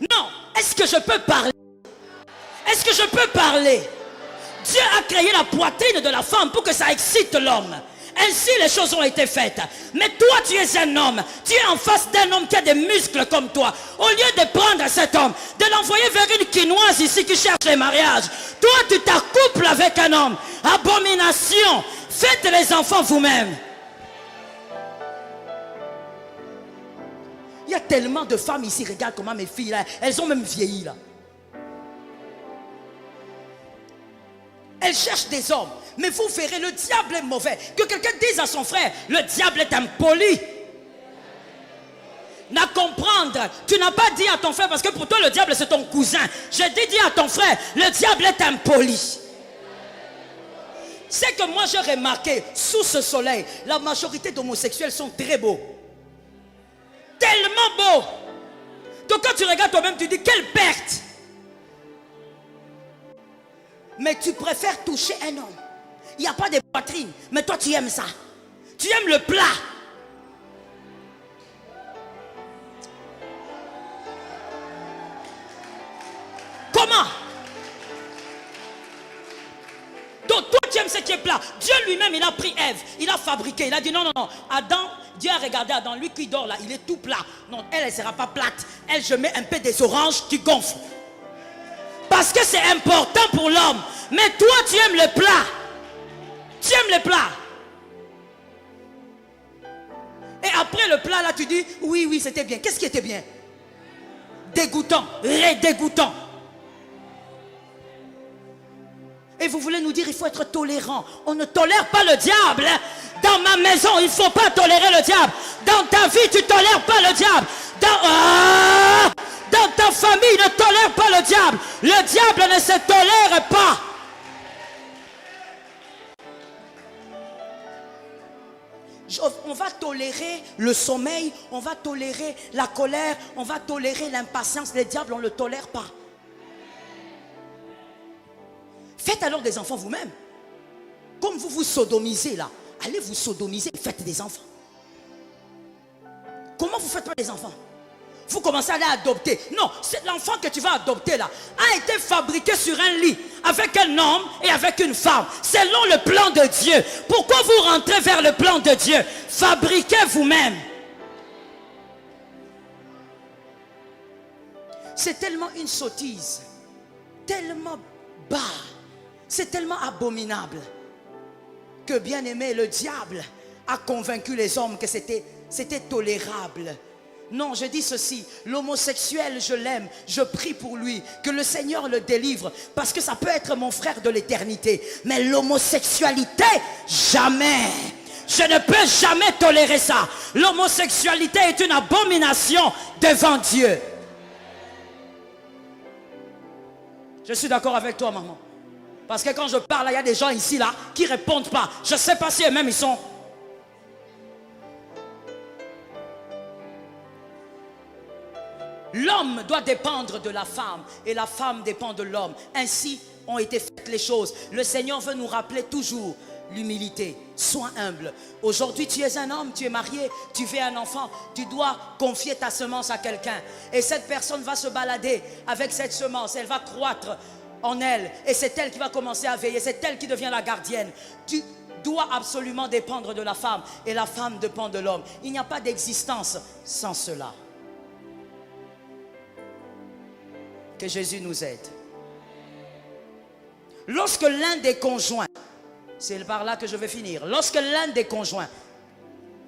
Non, est-ce que je peux parler? Est-ce que je peux parler? Dieu a créé la poitrine de la femme pour que ça excite l'homme. Ainsi les choses ont été faites. Mais toi tu es un homme. Tu es en face d'un homme qui a des muscles comme toi. Au lieu de prendre cet homme, de l'envoyer vers une quinoise ici qui cherche les mariages, toi tu t'accouples avec un homme. Abomination. Faites les enfants vous-même. Il y a tellement de femmes ici. Regarde comment mes filles là, elles ont même vieilli là. Elles cherchent des hommes. Mais vous verrez, le diable est mauvais. Que quelqu'un dise à son frère, le diable est impoli. N'a comprendre. Tu n'as pas dit à ton frère, parce que pour toi le diable c'est ton cousin. J'ai dit à ton frère, le diable est impoli. C'est que moi j'ai remarqué, sous ce soleil, la majorité d'homosexuels sont très beaux. Tellement beaux. Donc quand tu regardes toi-même, tu dis, quelle perte. Mais tu préfères toucher un homme. Il n'y a pas de poitrine. Mais toi tu aimes ça. Tu aimes le plat. Comment? Donc toi tu aimes ce qui est plat. Dieu lui-même il a pris Ève. Il a fabriqué. Il a dit non, non, non. Adam, Dieu a regardé Adam. Lui qui dort là, il est tout plat. Non, elle ne sera pas plate. Elle, je mets un peu des oranges, tu gonfles. Parce que c'est important pour l'homme. Mais toi tu aimes le plat. Tu aimes le plat. Et après le plat là tu dis oui, oui c'était bien. Qu'est-ce qui était bien? Dégoûtant, dégoûtant. Et vous voulez nous dire il faut être tolérant. On ne tolère pas le diable. Dans ma maison il ne faut pas tolérer le diable. Dans ta vie tu ne tolères pas le diable. Dans ta famille ne tolère pas le diable. Le diable ne se tolère pas. On va tolérer le sommeil, on va tolérer la colère, on va tolérer l'impatience. Le diable, on ne le tolère pas. Faites alors des enfants vous-même. Comme vous vous sodomisez là, allez vous sodomiser et faites des enfants. Comment vous faites pas des enfants? Vous commencez à aller adopter. Non, c'est l'enfant que tu vas adopter là a été fabriqué sur un lit avec un homme et avec une femme, selon le plan de Dieu. Pourquoi vous rentrez vers le plan de Dieu? Fabriquez vous-même. C'est tellement une sottise, tellement bas, c'est tellement abominable que bien aimé, le diable a convaincu les hommes que c'était tolérable. Non, je dis ceci, l'homosexuel, je l'aime, je prie pour lui, que le Seigneur le délivre, parce que ça peut être mon frère de l'éternité. Mais l'homosexualité, jamais. Je ne peux jamais tolérer ça. L'homosexualité est une abomination devant Dieu. Je suis d'accord avec toi, maman. Parce que quand je parle, il y a des gens ici, là, qui ne répondent pas. Je ne sais pas si eux-mêmes, ils sont... L'homme doit dépendre de la femme et la femme dépend de l'homme. Ainsi ont été faites les choses. Le Seigneur veut nous rappeler toujours l'humilité. Sois humble. Aujourd'hui, tu es un homme, tu es marié, tu fais un enfant. Tu dois confier ta semence à quelqu'un. Et cette personne va se balader avec cette semence. Elle va croître en elle. Et c'est elle qui va commencer à veiller. C'est elle qui devient la gardienne. Tu dois absolument dépendre de la femme. Et la femme dépend de l'homme. Il n'y a pas d'existence sans cela. Que Jésus nous aide. Lorsque l'un des conjoints, c'est par là que je vais finir, lorsque l'un des conjoints,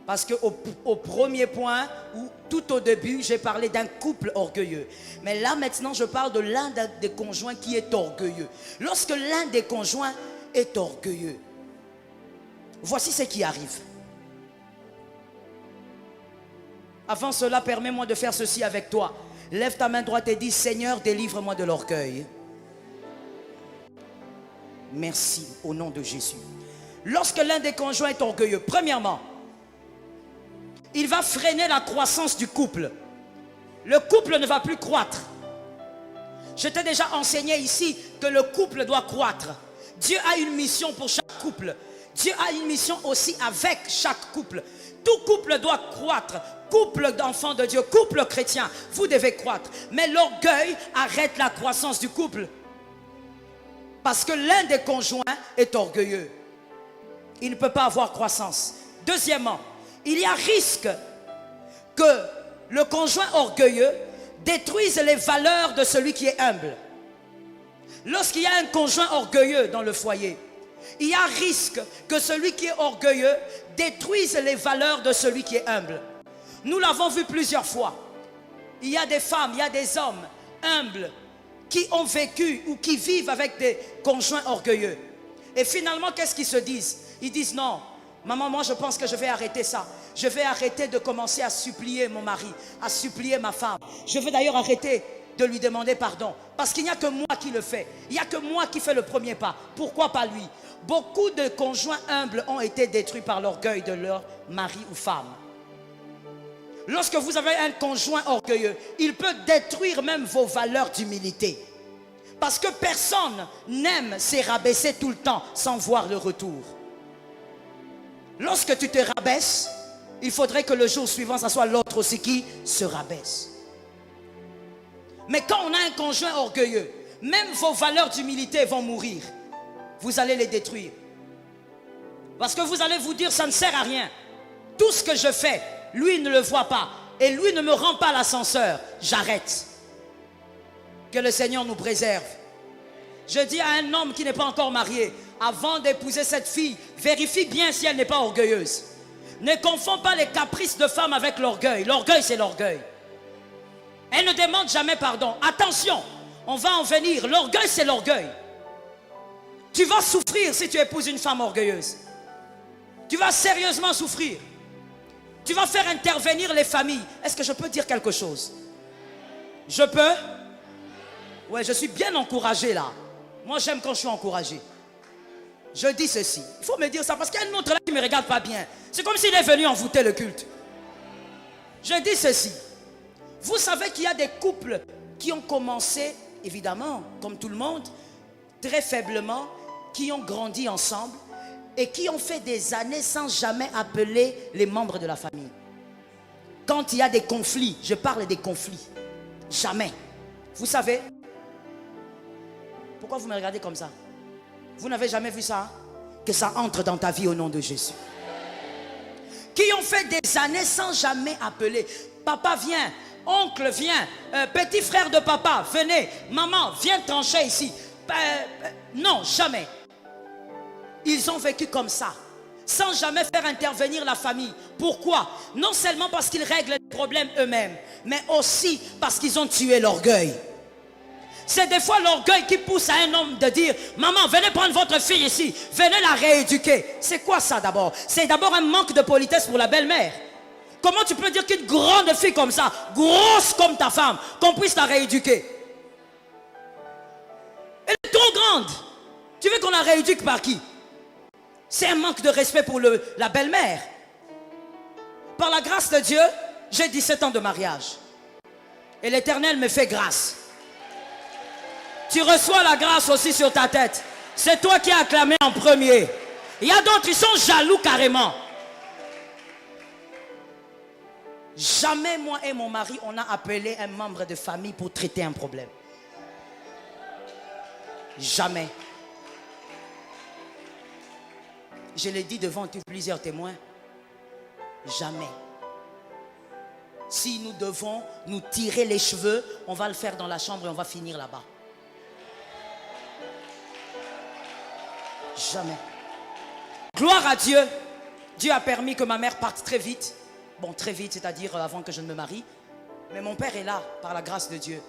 Parce qu'au premier point, ou tout au début, j'ai parlé d'un couple orgueilleux. Mais là, maintenant, je parle de l'un des conjoints qui est orgueilleux. Lorsque l'un des conjoints est orgueilleux, voici ce qui arrive. Avant cela, permets-moi de faire ceci avec toi. Lève ta main droite et dis, Seigneur, délivre-moi de l'orgueil. Merci, au nom de Jésus. Lorsque l'un des conjoints est orgueilleux, premièrement, il va freiner la croissance du couple. Le couple ne va plus croître. Je t'ai déjà enseigné ici que le couple doit croître. Dieu a une mission pour chaque couple. Dieu a une mission aussi avec chaque couple. Tout couple doit croître. Couple d'enfants de Dieu, couple chrétien, vous devez croître. Mais l'orgueil arrête la croissance du couple. Parce que l'un des conjoints est orgueilleux. Il ne peut pas avoir croissance. Deuxièmement, il y a risque que le conjoint orgueilleux détruise les valeurs de celui qui est humble. Lorsqu'il y a un conjoint orgueilleux dans le foyer, il y a risque que celui qui est orgueilleux détruise les valeurs de celui qui est humble. Nous l'avons vu plusieurs fois. Il y a des femmes, il y a des hommes humbles qui ont vécu ou qui vivent avec des conjoints orgueilleux. Et finalement, qu'est-ce qu'ils se disent? Ils disent non, maman, moi je pense que je vais arrêter ça. Je vais arrêter de commencer à supplier mon mari, à supplier ma femme. Je vais d'ailleurs arrêter de lui demander pardon. Parce qu'il n'y a que moi qui le fais. Il n'y a que moi qui fais le premier pas. Pourquoi pas lui? Beaucoup de conjoints humbles ont été détruits par l'orgueil de leur mari ou femme. Lorsque vous avez un conjoint orgueilleux, il peut détruire même vos valeurs d'humilité. Parce que personne n'aime se rabaisser tout le temps sans voir le retour. Lorsque tu te rabaisses, il faudrait que le jour suivant, ça soit l'autre aussi qui se rabaisse. Mais quand on a un conjoint orgueilleux, même vos valeurs d'humilité vont mourir. Vous allez les détruire. Parce que vous allez vous dire, ça ne sert à rien. Tout ce que je fais, lui ne le voit pas. Et lui ne me rend pas l'ascenseur. J'arrête. Que le Seigneur nous préserve. Je dis à un homme qui n'est pas encore marié, avant d'épouser cette fille, vérifie bien si elle n'est pas orgueilleuse. Ne confonds pas les caprices de femme avec l'orgueil. L'orgueil, c'est l'orgueil. Elle ne demande jamais pardon. Attention, on va en venir. L'orgueil, c'est l'orgueil. Tu vas souffrir si tu épouses une femme orgueilleuse. Tu vas sérieusement souffrir. Tu vas faire intervenir les familles. Est-ce que je peux dire quelque chose? Je peux? Ouais, je suis bien encouragé là. Moi, j'aime quand je suis encouragé. Je dis ceci. Il faut me dire ça parce qu'il y a un autre là qui ne me regarde pas bien. C'est comme s'il est venu envoûter le culte. Je dis ceci. Vous savez qu'il y a des couples qui ont commencé, évidemment, comme tout le monde, très faiblement, qui ont grandi ensemble et qui ont fait des années sans jamais appeler les membres de la famille. Quand il y a des conflits, je parle des conflits. Jamais. Vous savez, pourquoi vous me regardez comme ça? Vous n'avez jamais vu ça? Hein? Que ça entre dans ta vie au nom de Jésus. Qui ont fait des années sans jamais appeler. Papa vient, oncle vient, petit frère de papa, venez, maman, viens trancher ici. Non, jamais. Ils ont vécu comme ça, sans jamais faire intervenir la famille. Pourquoi? Non seulement parce qu'ils règlent les problèmes eux-mêmes, mais aussi parce qu'ils ont tué l'orgueil. C'est des fois l'orgueil qui pousse à un homme de dire, maman, venez prendre votre fille ici, venez la rééduquer. C'est quoi ça d'abord? C'est d'abord un manque de politesse pour la belle-mère. Comment tu peux dire qu'une grande fille comme ça, grosse comme ta femme, qu'on puisse la rééduquer? Elle est trop grande. Tu veux qu'on la rééduque par qui? C'est un manque de respect pour la belle-mère. Par la grâce de Dieu, j'ai 17 ans de mariage. Et l'Éternel me fait grâce. Tu reçois la grâce aussi sur ta tête. C'est toi qui as acclamé en premier. Il y a d'autres qui sont jaloux carrément. Jamais moi et mon mari, on a appelé un membre de famille pour traiter un problème. Jamais. Je l'ai dit devant plusieurs témoins. Jamais. Si nous devons nous tirer les cheveux, on va le faire dans la chambre et on va finir là-bas. Jamais. Gloire à Dieu. Dieu a permis que ma mère parte très vite. Bon, très vite, c'est-à-dire avant que je ne me marie. Mais mon père est là, par la grâce de Dieu.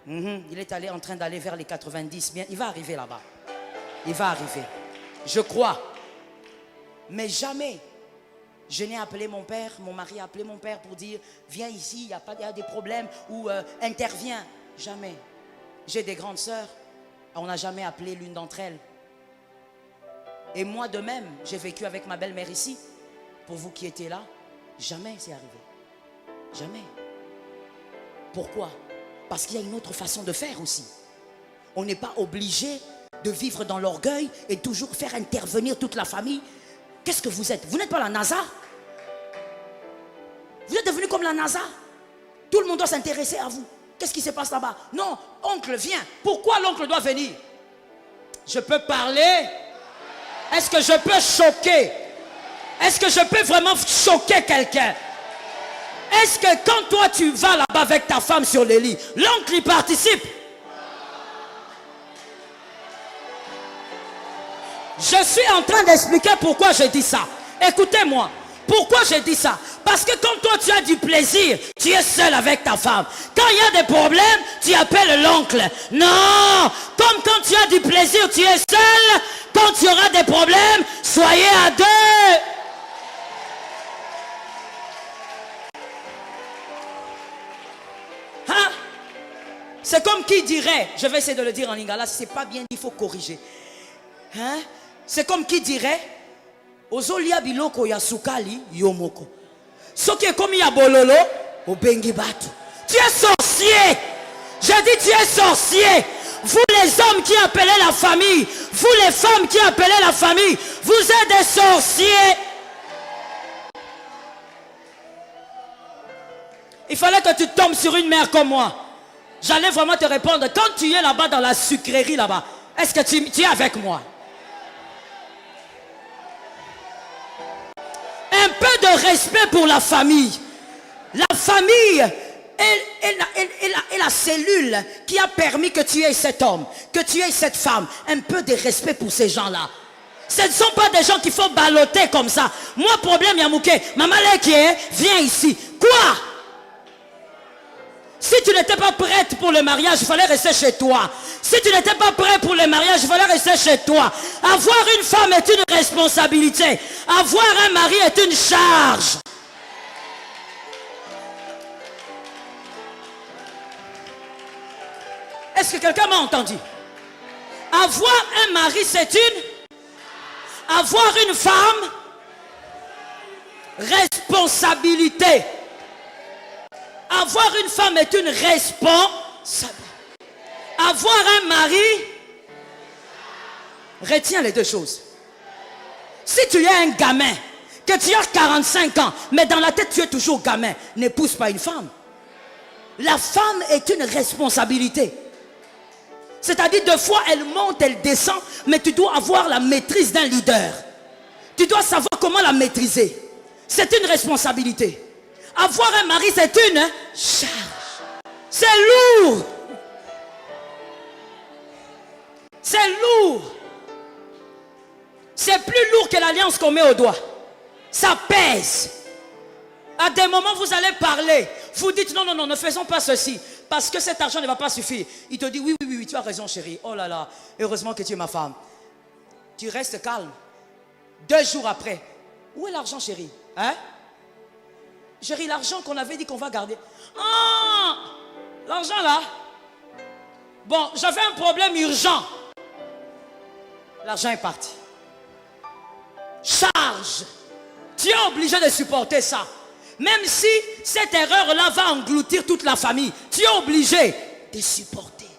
Il est en train d'aller vers les 90. Bien, il va arriver là-bas. Il va arriver. Je crois. Mais jamais, je n'ai appelé mon père, mon mari a appelé mon père pour dire, viens ici, il y a des problèmes, ou interviens. Jamais. J'ai des grandes sœurs. On n'a jamais appelé l'une d'entre elles. Et moi de même, j'ai vécu avec ma belle-mère ici. Pour vous qui étiez là, jamais c'est arrivé. Jamais. Pourquoi? Parce qu'il y a une autre façon de faire aussi. On n'est pas obligé de vivre dans l'orgueil et toujours faire intervenir toute la famille. Qu'est-ce que vous êtes? Vous n'êtes pas la NASA? Vous êtes devenu comme la NASA? Tout le monde doit s'intéresser à vous. Qu'est-ce qui se passe là-bas? Non, oncle vient. Pourquoi l'oncle doit venir? Je peux parler? Est-ce que je peux choquer? Est-ce que je peux vraiment choquer quelqu'un? Est-ce que quand toi tu vas là-bas avec ta femme sur le lit, l'oncle y participe? Je suis en train d'expliquer pourquoi je dis ça. Écoutez-moi. Pourquoi je dis ça? Parce que quand toi tu as du plaisir, tu es seul avec ta femme. Quand il y a des problèmes, tu appelles l'oncle. Non! Comme quand tu as du plaisir, tu es seul. Quand tu auras des problèmes, soyez à deux. Hein? C'est comme qui dirait, je vais essayer de le dire en lingala, si c'est pas bien dit, il faut corriger. Hein? C'est comme qui dirait, ozolia biloko ya sukali yomoko. Soki ekomi ya bololo, obengi batu. Tu es sorcier. Je dis tu es sorcier. Vous les hommes qui appelez la famille, vous les femmes qui appelez la famille, vous êtes des sorciers. Il fallait que tu tombes sur une mère comme moi. J'allais vraiment te répondre. Quand tu es là-bas dans la sucrerie là-bas, est-ce que tu es avec moi? Un peu de respect pour la famille. La famille est la cellule qui a permis que tu aies cet homme, que tu aies cette femme. Un peu de respect pour ces gens-là. Ce ne sont pas des gens qu'il faut balloter comme ça. Moi, problème, Yamouké, maman Lekie, viens ici. Quoi? Si tu n'étais pas prête pour le mariage, il fallait rester chez toi. Si tu n'étais pas prêt pour le mariage, il fallait rester chez toi. Avoir une femme est une responsabilité. Avoir un mari est une charge. Est-ce que quelqu'un m'a entendu? Avoir un mari, c'est une... Avoir une femme, responsabilité. Avoir une femme est une responsabilité. Avoir un mari, retiens les deux choses. Si tu es un gamin, que tu as 45 ans, mais dans la tête tu es toujours gamin, n'épouse pas une femme. La femme est une responsabilité. C'est-à-dire, deux fois elle monte, elle descend, mais tu dois avoir la maîtrise d'un leader. Tu dois savoir comment la maîtriser. C'est une responsabilité. Avoir un mari, c'est une charge. C'est lourd. C'est lourd. C'est plus lourd que l'alliance qu'on met au doigt. Ça pèse. À des moments, vous allez parler. Vous dites, non, non, non, ne faisons pas ceci. Parce que cet argent ne va pas suffire. Il te dit, oui, oui, oui, tu as raison, chérie. Oh là là, heureusement que tu es ma femme. Tu restes calme. 2 jours après, où est l'argent, chérie? Hein? Chérie, l'argent qu'on avait dit qu'on va garder. Ah! L'argent là. Bon, j'avais un problème urgent. L'argent est parti. Charge. Tu es obligé de supporter ça. Même si cette erreur-là va engloutir toute la famille, tu es obligé de supporter.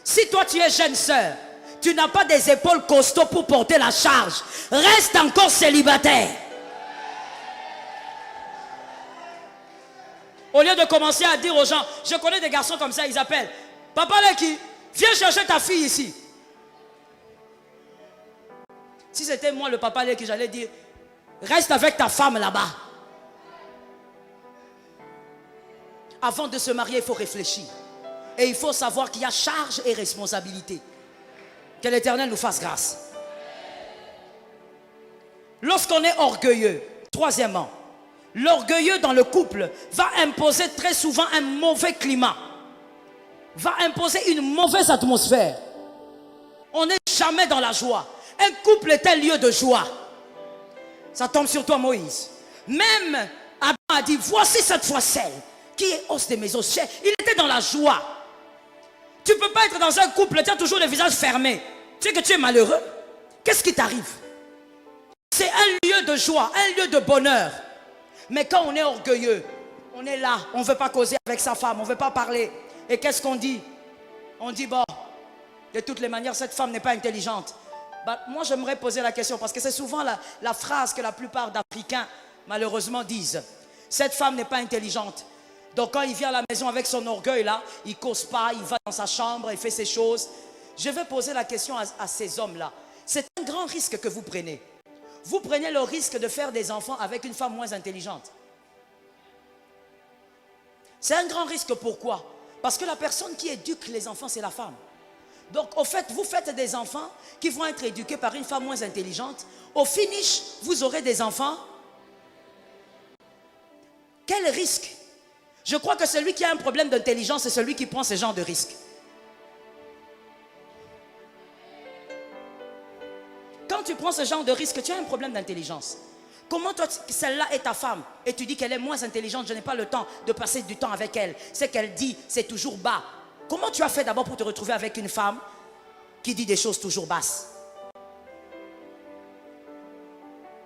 Si toi tu es jeune sœur, tu n'as pas des épaules costauds pour porter la charge, reste encore célibataire. Au lieu de commencer à dire aux gens, je connais des garçons comme ça, ils appellent, Papa Leki, viens chercher ta fille ici. Si c'était moi le papa Leki, j'allais dire, reste avec ta femme là-bas. Avant de se marier, il faut réfléchir. Et il faut savoir qu'il y a charge et responsabilité. Que l'Éternel nous fasse grâce. Lorsqu'on est orgueilleux, troisièmement, l'orgueilleux dans le couple va imposer très souvent un mauvais climat, va imposer une mauvaise atmosphère. On n'est jamais dans la joie. Un couple est un lieu de joie. Ça tombe sur toi, Moïse. Même Adam a dit, voici cette fois celle qui est hausse de mes os chers. Il était dans la joie. Tu ne peux pas être dans un couple, tu as toujours le visage fermé. Tu sais que tu es malheureux. Qu'est-ce qui t'arrive? C'est un lieu de joie, un lieu de bonheur. Mais quand on est orgueilleux, on est là, on ne veut pas causer avec sa femme, on ne veut pas parler. Et qu'est-ce qu'on dit? On dit, bon, de toutes les manières, cette femme n'est pas intelligente. Bah, moi, j'aimerais poser la question, parce que c'est souvent la phrase que la plupart d'Africains, malheureusement, disent. Cette femme n'est pas intelligente. Donc, quand il vient à la maison avec son orgueil, là, il ne cause pas, il va dans sa chambre, il fait ses choses. Je vais poser la question à ces hommes-là. C'est un grand risque que vous prenez. Vous prenez le risque de faire des enfants avec une femme moins intelligente. C'est un grand risque, pourquoi? Parce que la personne qui éduque les enfants, c'est la femme. Donc, au fait, vous faites des enfants qui vont être éduqués par une femme moins intelligente. Au finish, vous aurez des enfants. Quel risque? Je crois que celui qui a un problème d'intelligence, c'est celui qui prend ce genre de risque. Quand tu prends ce genre de risque, tu as un problème d'intelligence. Comment toi, celle-là est ta femme et tu dis qu'elle est moins intelligente, je n'ai pas le temps de passer du temps avec elle. Ce qu'elle dit, c'est toujours bas. Comment tu as fait d'abord pour te retrouver avec une femme qui dit des choses toujours basses?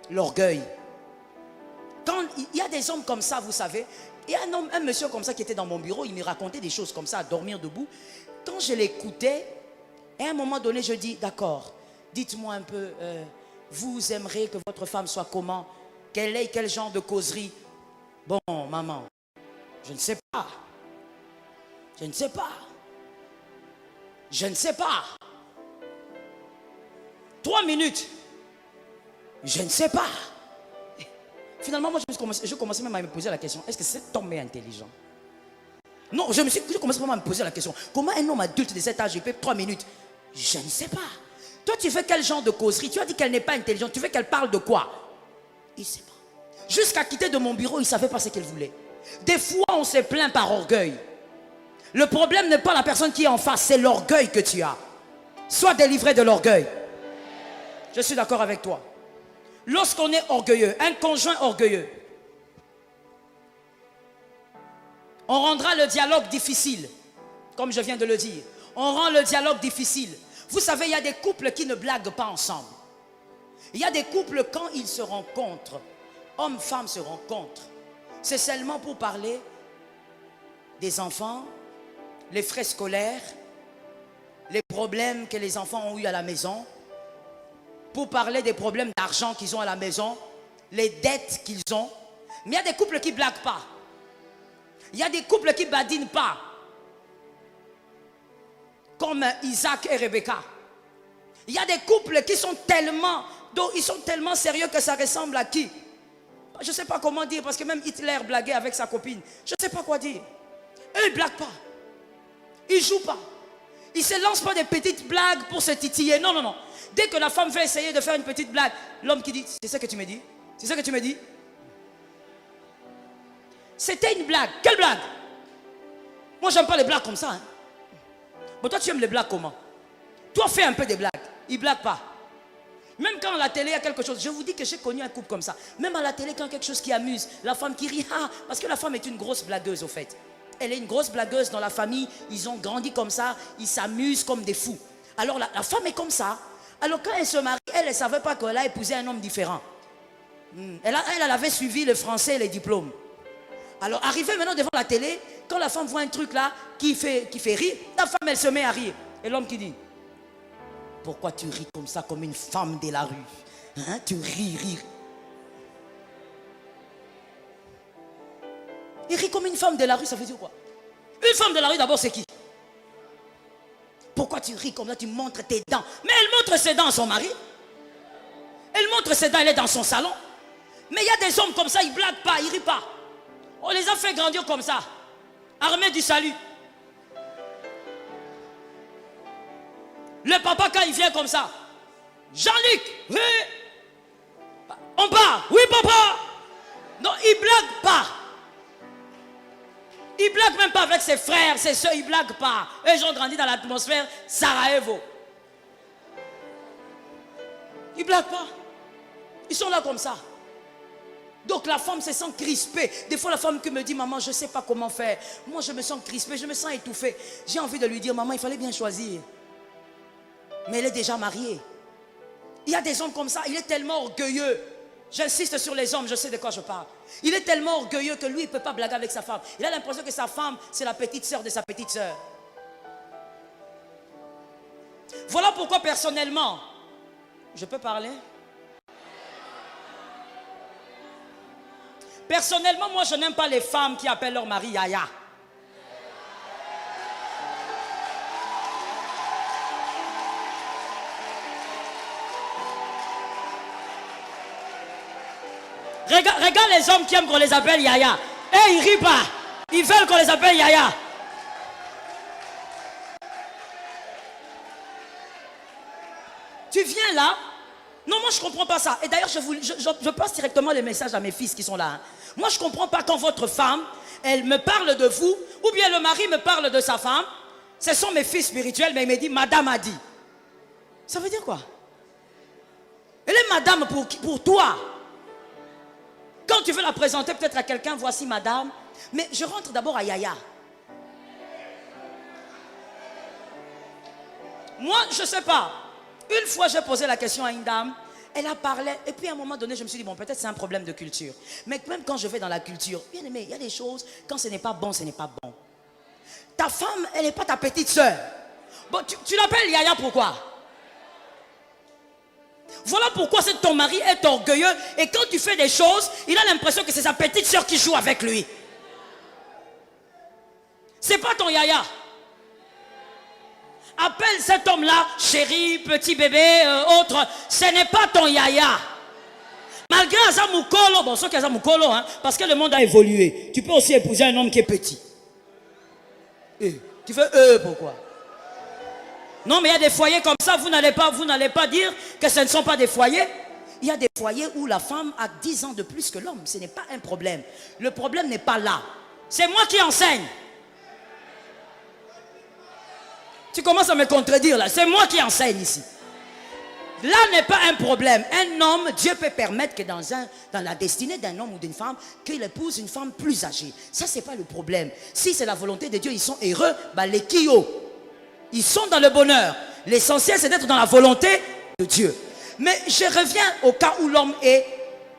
L'orgueil. Quand il y a des hommes comme ça, vous savez, il y a un monsieur comme ça qui était dans mon bureau, il me racontait des choses comme ça, à dormir debout. Quand je l'écoutais, à un moment donné, je dis, d'accord, dites-moi un peu, vous aimeriez que votre femme soit comment? Quel genre de causerie? Bon, maman, je ne sais pas. Je ne sais pas. Je ne sais pas. 3 minutes. Je ne sais pas. Finalement, moi, je commençais même à me poser la question, est-ce que cet homme est intelligent? Non, je commençais vraiment à me poser la question, comment un homme adulte de cet âge, il peut 3 minutes? Je ne sais pas. Toi, tu fais quel genre de causerie? Tu as dit qu'elle n'est pas intelligente. Tu veux qu'elle parle de quoi? Il ne sait pas. Jusqu'à quitter de mon bureau, il ne savait pas ce qu'elle voulait. Des fois, on se plaint par orgueil. Le problème n'est pas la personne qui est en face, c'est l'orgueil que tu as. Sois délivré de l'orgueil. Je suis d'accord avec toi. Lorsqu'on est orgueilleux, un conjoint orgueilleux, on rendra le dialogue difficile, comme je viens de le dire. On rend le dialogue difficile. Vous savez, il y a des couples qui ne blaguent pas ensemble. Il y a des couples, quand ils se rencontrent, hommes, femmes se rencontrent, c'est seulement pour parler des enfants, les frais scolaires, les problèmes que les enfants ont eu à la maison, pour parler des problèmes d'argent qu'ils ont à la maison, les dettes qu'ils ont. Mais il y a des couples qui ne blaguent pas. Il y a des couples qui ne badinent pas. Comme Isaac et Rebecca. Il y a des couples qui sont tellement sérieux que ça ressemble à qui? Je ne sais pas comment dire, parce que même Hitler blaguait avec sa copine. Je ne sais pas quoi dire. Eux, ils ne blaguent pas. Ils ne jouent pas. Ils ne se lancent pas des petites blagues pour se titiller. Non, non, non. Dès que la femme veut essayer de faire une petite blague, l'homme qui dit, c'est ça que tu me dis? C'est ça que tu me dis? C'était une blague. Quelle blague? Moi, j'aime pas les blagues comme ça. Hein. Bon, toi, tu aimes les blagues comment? Toi, fais un peu des blagues. Ils ne blaguent pas. Même quand à la télé, il y a quelque chose. Je vous dis que j'ai connu un couple comme ça. Même à la télé, quand il y a quelque chose qui amuse, la femme qui rit. Ah, parce que la femme est une grosse blagueuse, au fait. Elle est une grosse blagueuse dans la famille. Ils ont grandi comme ça. Ils s'amusent comme des fous. Alors, la femme est comme ça. Alors, quand elle se marie, elle ne savait pas qu'elle a épousé un homme différent. Elle avait suivi le français et les diplômes. Alors, arrivée maintenant devant la télé, quand la femme voit un truc là qui fait rire, la femme, elle se met à rire. Et l'homme qui dit, pourquoi tu ris comme ça, comme une femme de la rue? Hein? Tu ris. Il rit comme une femme de la rue, ça veut dire quoi? Une femme de la rue, d'abord, c'est qui? Pourquoi tu ris comme ça? Tu montres tes dents. Mais elle montre ses dents à son mari. Elle montre ses dents, elle est dans son salon. Mais il y a des hommes comme ça, ils ne blaguent pas, ils ne rient pas. On les a fait grandir comme ça. Armée du salut. Le papa, quand il vient comme ça, Jean-Luc, oui. On part. Oui, papa. Non, il blague pas. Il blague même pas avec ses frères, ses soeurs, il blague pas. Eux, ils ont grandi dans l'atmosphère Sarajevo. Ils blaguent pas. Ils sont là comme ça. Donc la femme se sent crispée. Des fois la femme qui me dit, maman, je ne sais pas comment faire. Moi je me sens crispée, je me sens étouffée. J'ai envie de lui dire, maman, il fallait bien choisir. Mais elle est déjà mariée. Il y a des hommes comme ça, il est tellement orgueilleux. J'insiste sur les hommes, je sais de quoi je parle. Il est tellement orgueilleux que lui, il ne peut pas blaguer avec sa femme. Il a l'impression que sa femme, c'est la petite sœur de sa petite sœur. Voilà pourquoi personnellement, je peux parler? Personnellement, moi, je n'aime pas les femmes qui appellent leur mari Yaya. Regarde les hommes qui aiment qu'on les appelle Yaya. Ils rient pas. Ils veulent qu'on les appelle Yaya. Tu viens là. Non, moi je ne comprends pas ça. Et d'ailleurs, je passe directement les messages à mes fils qui sont là. Moi, je ne comprends pas quand votre femme, elle me parle de vous, ou bien le mari me parle de sa femme. Ce sont mes fils spirituels, mais il me dit, madame a dit. Ça veut dire quoi? Elle est madame pour toi. Quand tu veux la présenter peut-être à quelqu'un, voici madame. Mais je rentre d'abord à Yaya. Moi, je ne sais pas. Une fois, j'ai posé la question à une dame. Elle a parlé. Et puis, à un moment donné, je me suis dit, bon, peut-être c'est un problème de culture. Mais même quand je vais dans la culture, bien aimé, il y a des choses, quand ce n'est pas bon, ce n'est pas bon. Ta femme, elle n'est pas ta petite soeur. Bon, tu l'appelles Yaya, pourquoi? Voilà pourquoi ton mari est orgueilleux. Et quand tu fais des choses, il a l'impression que c'est sa petite soeur qui joue avec lui. C'est pas ton Yaya. Appelle cet homme-là, chéri, petit bébé, autre. Ce n'est pas ton Yaya. Malgré Azamukolo, bon, sauf qu'Azamukolo, hein, parce que le monde a évolué. Tu peux aussi épouser un homme qui est petit. Tu fais pourquoi? Non, mais il y a des foyers comme ça, vous n'allez pas dire que ce ne sont pas des foyers. Il y a des foyers où la femme a 10 ans de plus que l'homme. Ce n'est pas un problème. Le problème n'est pas là. C'est moi qui enseigne. Tu commences à me contredire là. C'est moi qui enseigne ici. Là n'est pas un problème. Un homme, Dieu peut permettre que dans la destinée d'un homme ou d'une femme, qu'il épouse une femme plus âgée. Ça, c'est pas le problème. Si c'est la volonté de Dieu, ils sont heureux. Bah, les Kio, ils sont dans le bonheur. L'essentiel, c'est d'être dans la volonté de Dieu. Mais je reviens au cas où l'homme est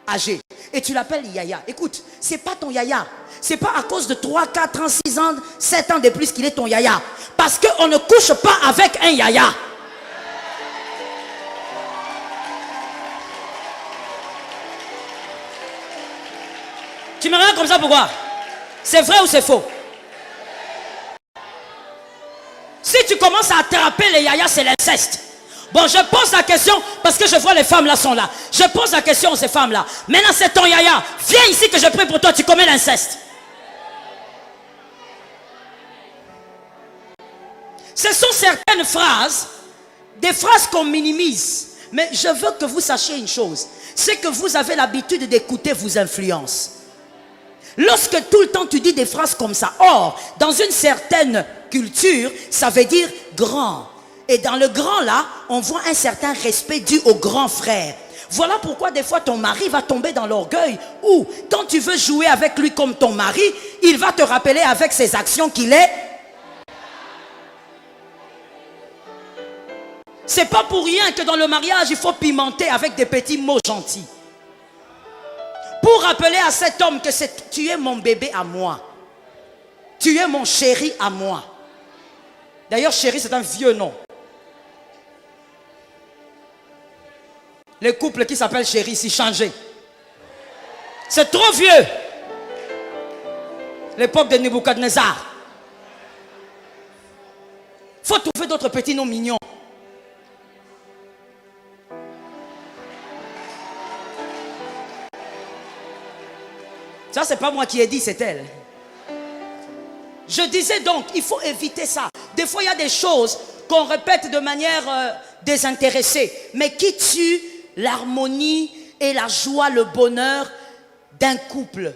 âgé. Et tu l'appelles Yaya. Écoute, c'est pas ton Yaya. C'est pas à cause de 3, 4 ans, 6 ans, 7 ans de plus qu'il est ton Yaya. Parce qu'on ne couche pas avec un Yaya. Tu me regardes comme ça, pourquoi? C'est vrai ou c'est faux? Si tu commences à attraper les Yaya, c'est l'inceste. Bon, je pose la question parce que je vois les femmes là sont là. Je pose la question à ces femmes là. Maintenant, c'est ton Yaya. Viens ici que je prie pour toi. Tu commets l'inceste. Ce sont certaines phrases, des phrases qu'on minimise. Mais je veux que vous sachiez une chose. C'est que vous avez l'habitude d'écouter vos influences. Lorsque tout le temps tu dis des phrases comme ça. Or, dans une certaine culture, ça veut dire grand. Et dans le grand là, on voit un certain respect dû au grand frère. Voilà pourquoi des fois ton mari va tomber dans l'orgueil. Ou quand tu veux jouer avec lui comme ton mari, il va te rappeler avec ses actions qu'il est. C'est pas pour rien que dans le mariage, il faut pimenter avec des petits mots gentils. Pour rappeler à cet homme que tu es mon bébé à moi. Tu es mon chéri à moi. D'ailleurs, chéri, c'est un vieux nom. Les couples qui s'appellent chéri, s'y changé. C'est trop vieux. L'époque de Nebuchadnezzar. Il faut trouver d'autres petits noms mignons. Ça, c'est pas moi qui ai dit, c'est elle. Je disais donc, il faut éviter ça. Des fois, il y a des choses qu'on répète de manière désintéressée, mais qui tuent l'harmonie et la joie, le bonheur d'un couple.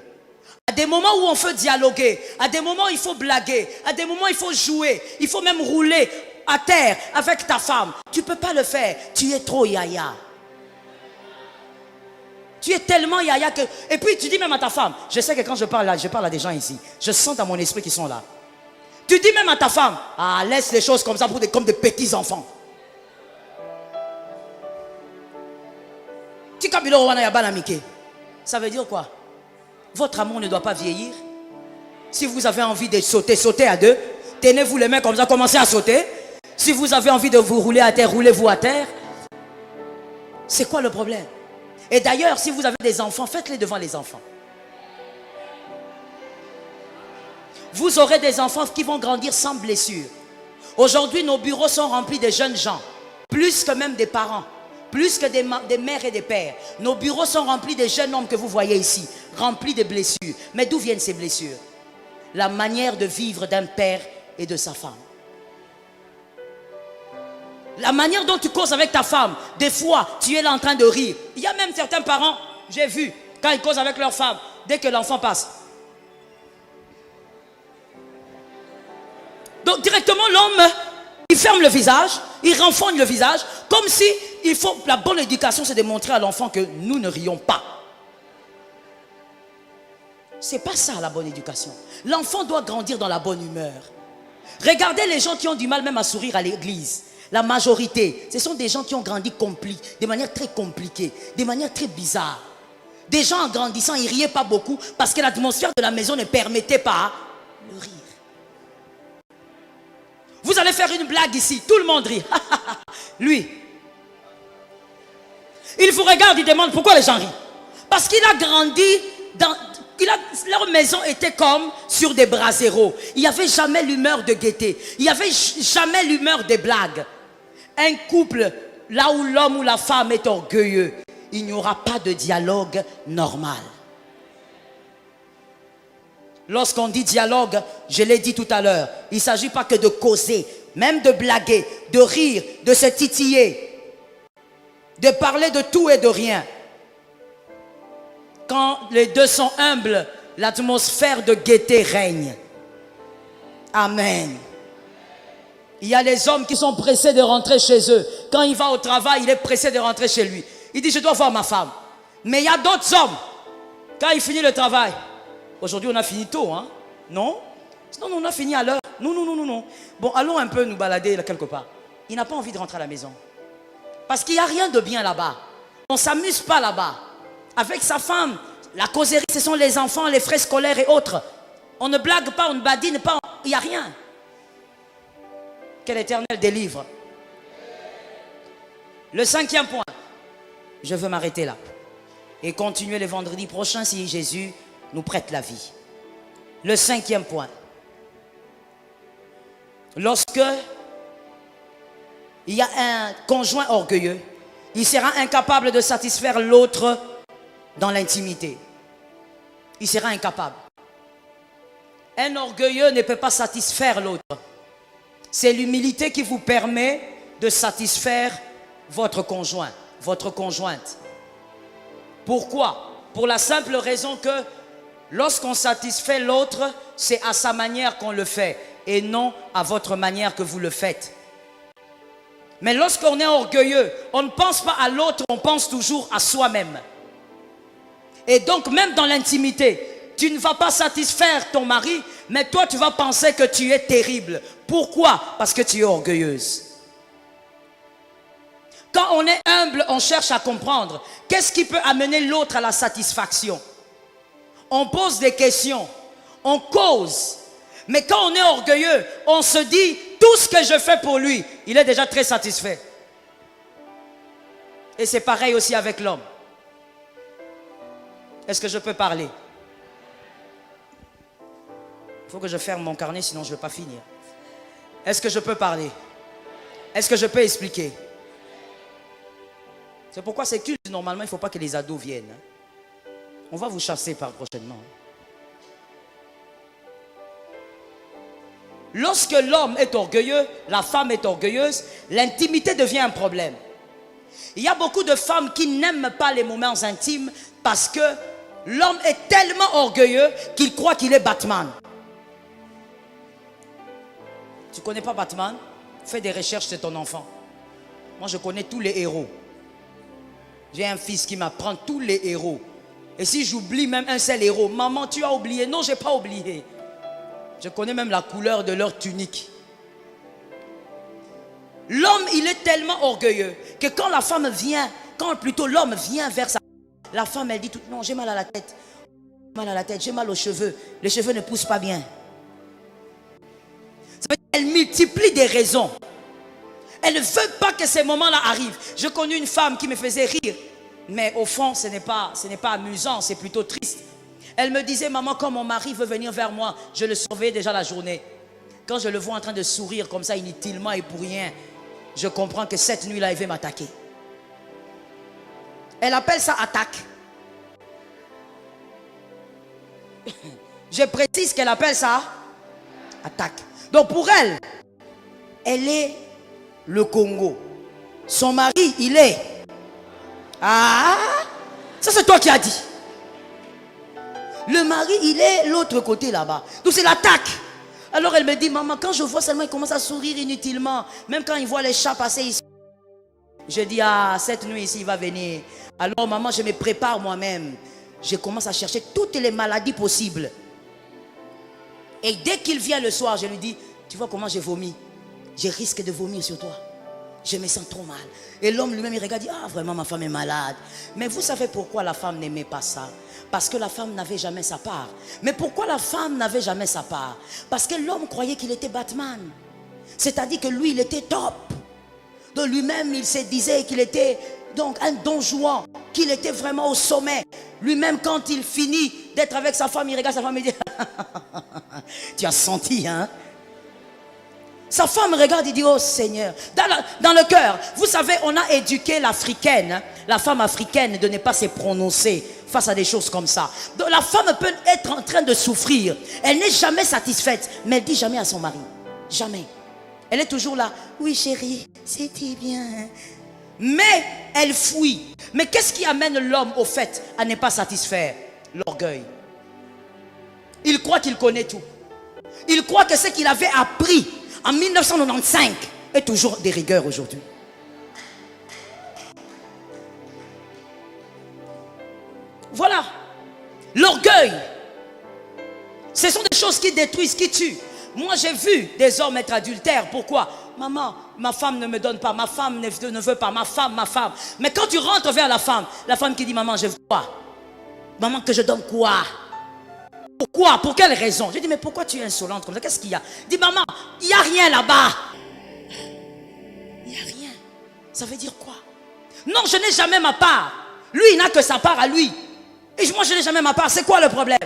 À des moments où on peut dialoguer, à des moments où il faut blaguer, à des moments où il faut jouer, il faut même rouler à terre avec ta femme. Tu ne peux pas le faire, tu es trop yaya. Tu es tellement yaya que... Et puis tu dis même à ta femme, je sais que quand je parle à des gens ici, je sens dans mon esprit qu'ils sont là. Tu dis même à ta femme, ah, laisse les choses comme ça comme des petits enfants. Ça veut dire quoi? Votre amour ne doit pas vieillir. Si vous avez envie de sauter, sautez à deux. Tenez-vous les mains comme ça, commencez à sauter. Si vous avez envie de vous rouler à terre, roulez-vous à terre. C'est quoi le problème? Et d'ailleurs, si vous avez des enfants, faites-les devant les enfants. Vous aurez des enfants qui vont grandir sans blessure. Aujourd'hui, nos bureaux sont remplis de jeunes gens, plus que même des parents, plus que des mères et des pères. Nos bureaux sont remplis de jeunes hommes que vous voyez ici, remplis de blessures. Mais d'où viennent ces blessures? La manière de vivre d'un père et de sa femme. La manière dont tu causes avec ta femme, des fois, tu es là en train de rire. Il y a même certains parents, j'ai vu, quand ils causent avec leur femme, dès que l'enfant passe. Donc directement, l'homme, il ferme le visage, il renfonce le visage, comme si il faut, la bonne éducation, c'est de montrer à l'enfant que nous ne rions pas. C'est pas ça la bonne éducation. L'enfant doit grandir dans la bonne humeur. Regardez les gens qui ont du mal même à sourire à l'église. La majorité, ce sont des gens qui ont grandi de manière très compliquée, de manière très bizarre. Des gens en grandissant, ils ne riaient pas beaucoup parce que l'atmosphère de la maison ne permettait pas le rire. Vous allez faire une blague ici, tout le monde rit. Lui, il vous regarde, il demande pourquoi les gens rient. Parce qu'il a grandi dans... leur maison était comme sur des braseros. Il n'y avait jamais l'humeur de gaieté. Il n'y avait jamais l'humeur des blagues. Un couple, là où l'homme ou la femme est orgueilleux, il n'y aura pas de dialogue normal. Lorsqu'on dit dialogue, je l'ai dit tout à l'heure, il ne s'agit pas que de causer, même de blaguer, de rire, de se titiller, de parler de tout et de rien. Quand les deux sont humbles, l'atmosphère de gaieté règne. Amen. Il y a les hommes qui sont pressés de rentrer chez eux. Quand il va au travail, il est pressé de rentrer chez lui. Il dit, je dois voir ma femme. Mais il y a d'autres hommes, quand il finit le travail, aujourd'hui on a fini tôt, hein? Non? Sinon on a fini à l'heure. Non. Bon, allons un peu nous balader là quelque part. Il n'a pas envie de rentrer à la maison. Parce qu'il n'y a rien de bien là-bas. On ne s'amuse pas là-bas. Avec sa femme, la causerie, ce sont les enfants, les frais scolaires et autres. On ne blague pas, on ne badine pas, il n'y a rien. Que l'Éternel délivre. Le 5e point, je veux m'arrêter là. Et continuer le vendredi prochain si Jésus nous prête la vie. Le 5e point. Lorsque il y a un conjoint orgueilleux, il sera incapable de satisfaire l'autre dans l'intimité. Il sera incapable. Un orgueilleux ne peut pas satisfaire l'autre. C'est l'humilité qui vous permet de satisfaire votre conjoint, votre conjointe. Pourquoi? Pour la simple raison que lorsqu'on satisfait l'autre, c'est à sa manière qu'on le fait et non à votre manière que vous le faites. Mais lorsqu'on est orgueilleux, on ne pense pas à l'autre, on pense toujours à soi-même. Et donc même dans l'intimité, tu ne vas pas satisfaire ton mari, mais toi tu vas penser que tu es terrible. Pourquoi? Parce que tu es orgueilleuse. Quand on est humble, on cherche à comprendre. Qu'est-ce qui peut amener l'autre à la satisfaction? On pose des questions, on cause. Mais quand on est orgueilleux, on se dit, tout ce que je fais pour lui, il est déjà très satisfait. Et c'est pareil aussi avec l'homme. Est-ce que je peux parler? Il faut que je ferme mon carnet, sinon je ne vais pas finir. Est-ce que je peux parler? Est-ce que je peux expliquer? C'est pourquoi c'est culte, normalement, il ne faut pas que les ados viennent. On va vous chasser par prochainement. Lorsque l'homme est orgueilleux, la femme est orgueilleuse, l'intimité devient un problème. Il y a beaucoup de femmes qui n'aiment pas les moments intimes parce que l'homme est tellement orgueilleux qu'il croit qu'il est Batman. Tu ne connais pas Batman? Fais des recherches, c'est ton enfant. Moi, je connais tous les héros. J'ai un fils qui m'apprend tous les héros. Et si j'oublie même un seul héros, maman, tu as oublié. Non, je n'ai pas oublié. Je connais même la couleur de leur tunique. L'homme, il est tellement orgueilleux que quand la femme vient, quand plutôt l'homme vient vers sa... La femme, elle dit tout, non, j'ai mal à la tête. J'ai mal à la tête, j'ai mal aux cheveux. Les cheveux ne poussent pas bien. Ça veut dire qu'elle multiplie des raisons. Elle ne veut pas que ces moments-là arrivent. Je connais une femme qui me faisait rire. Mais au fond, ce n'est pas amusant, c'est plutôt triste. Elle me disait, maman, quand mon mari veut venir vers moi, je le surveille déjà la journée. Quand je le vois en train de sourire comme ça, inutilement et pour rien, je comprends que cette nuit-là, il veut m'attaquer. Elle appelle ça attaque. Je précise qu'elle appelle ça attaque. Donc pour elle, elle est le Congo. Son mari, il est... Ah, ça c'est toi qui as dit. Le mari, il est l'autre côté là-bas. Donc c'est l'attaque. Alors elle me dit, maman, quand je vois seulement, il commence à sourire inutilement. Même quand il voit les chats passer ici. Je dis, ah, cette nuit ici, il va venir. Alors maman, je me prépare moi-même. Je commence à chercher toutes les maladies possibles. Et dès qu'il vient le soir, je lui dis, tu vois comment j'ai vomi? Je risque de vomir sur toi. Je me sens trop mal. Et l'homme lui-même, il regarde, il dit, ah, vraiment, ma femme est malade. Mais vous savez pourquoi la femme n'aimait pas ça? Parce que la femme n'avait jamais sa part. Mais pourquoi la femme n'avait jamais sa part? Parce que l'homme croyait qu'il était Batman. C'est-à-dire que lui, il était top. De lui-même, il se disait qu'il était donc un don Juan, qu'il était vraiment au sommet. Lui-même, quand il finit d'être avec sa femme, il regarde sa femme et dit, tu as senti, hein? Sa femme regarde et dit, oh Seigneur, dans le cœur, vous savez, on a éduqué l'Africaine, hein, la femme africaine, de ne pas se prononcer face à des choses comme ça. Donc la femme peut être en train de souffrir. Elle n'est jamais satisfaite, mais elle ne dit jamais à son mari. Jamais. Elle est toujours là, oui chérie, c'était bien. Mais elle fuit. Mais qu'est-ce qui amène l'homme au fait à ne pas satisfaire? L'orgueil. Il croit qu'il connaît tout. Il croit que ce qu'il avait appris en 1995 est toujours de rigueur aujourd'hui. Voilà. L'orgueil. Ce sont des choses qui détruisent, qui tuent. Moi, j'ai vu des hommes être adultères. Pourquoi? Maman, ma femme ne me donne pas. Ma femme ne veut pas. Ma femme. Mais quand tu rentres vers la femme qui dit, maman, je veux quoi? Maman, que je donne quoi? Pourquoi? Pour quelle raison? Je dis, mais pourquoi tu es insolente comme ça? Qu'est-ce qu'il y a? Dis, maman, il n'y a rien là-bas. Il n'y a rien. Ça veut dire quoi? Non, je n'ai jamais ma part. Lui, il n'a que sa part à lui. Et moi, je n'ai jamais ma part. C'est quoi le problème?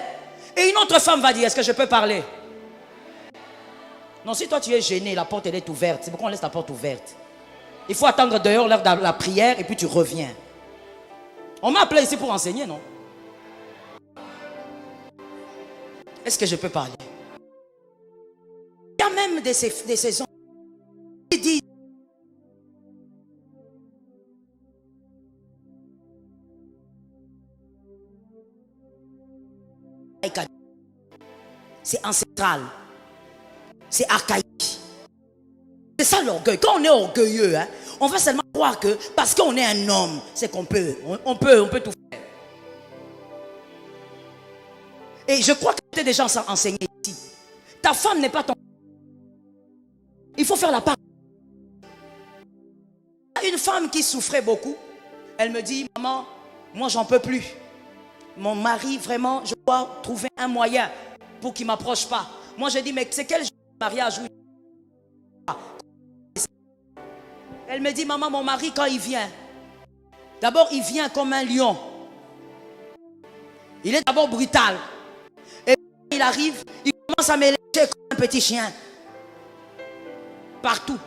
Et une autre femme va dire, est-ce que je peux parler? Non, si toi tu es gêné, la porte elle est ouverte. C'est pourquoi on laisse la porte ouverte. Il faut attendre dehors l'heure de la prière et puis tu reviens. On m'a appelé ici pour enseigner, non? Est-ce que je peux parler? Il y a même des saisons qui disent c'est ancestral. C'est archaïque. C'est ça l'orgueil. Quand on est orgueilleux, hein, on va seulement croire que parce qu'on est un homme, c'est qu'on peut, on peut tout faire. Et je crois que tu es déjà enseigné ici. Ta femme n'est pas ton... Il faut faire la part. Une femme qui souffrait beaucoup, elle me dit, maman, moi j'en peux plus. Mon mari, vraiment, je dois trouver un moyen pour qu'il ne m'approche pas. Moi je dis, mais c'est quel mariage? Elle me dit, maman, mon mari, quand il vient, d'abord il vient comme un lion. Il est d'abord brutal. Et quand il arrive, il commence à me lécher comme un petit chien. Partout,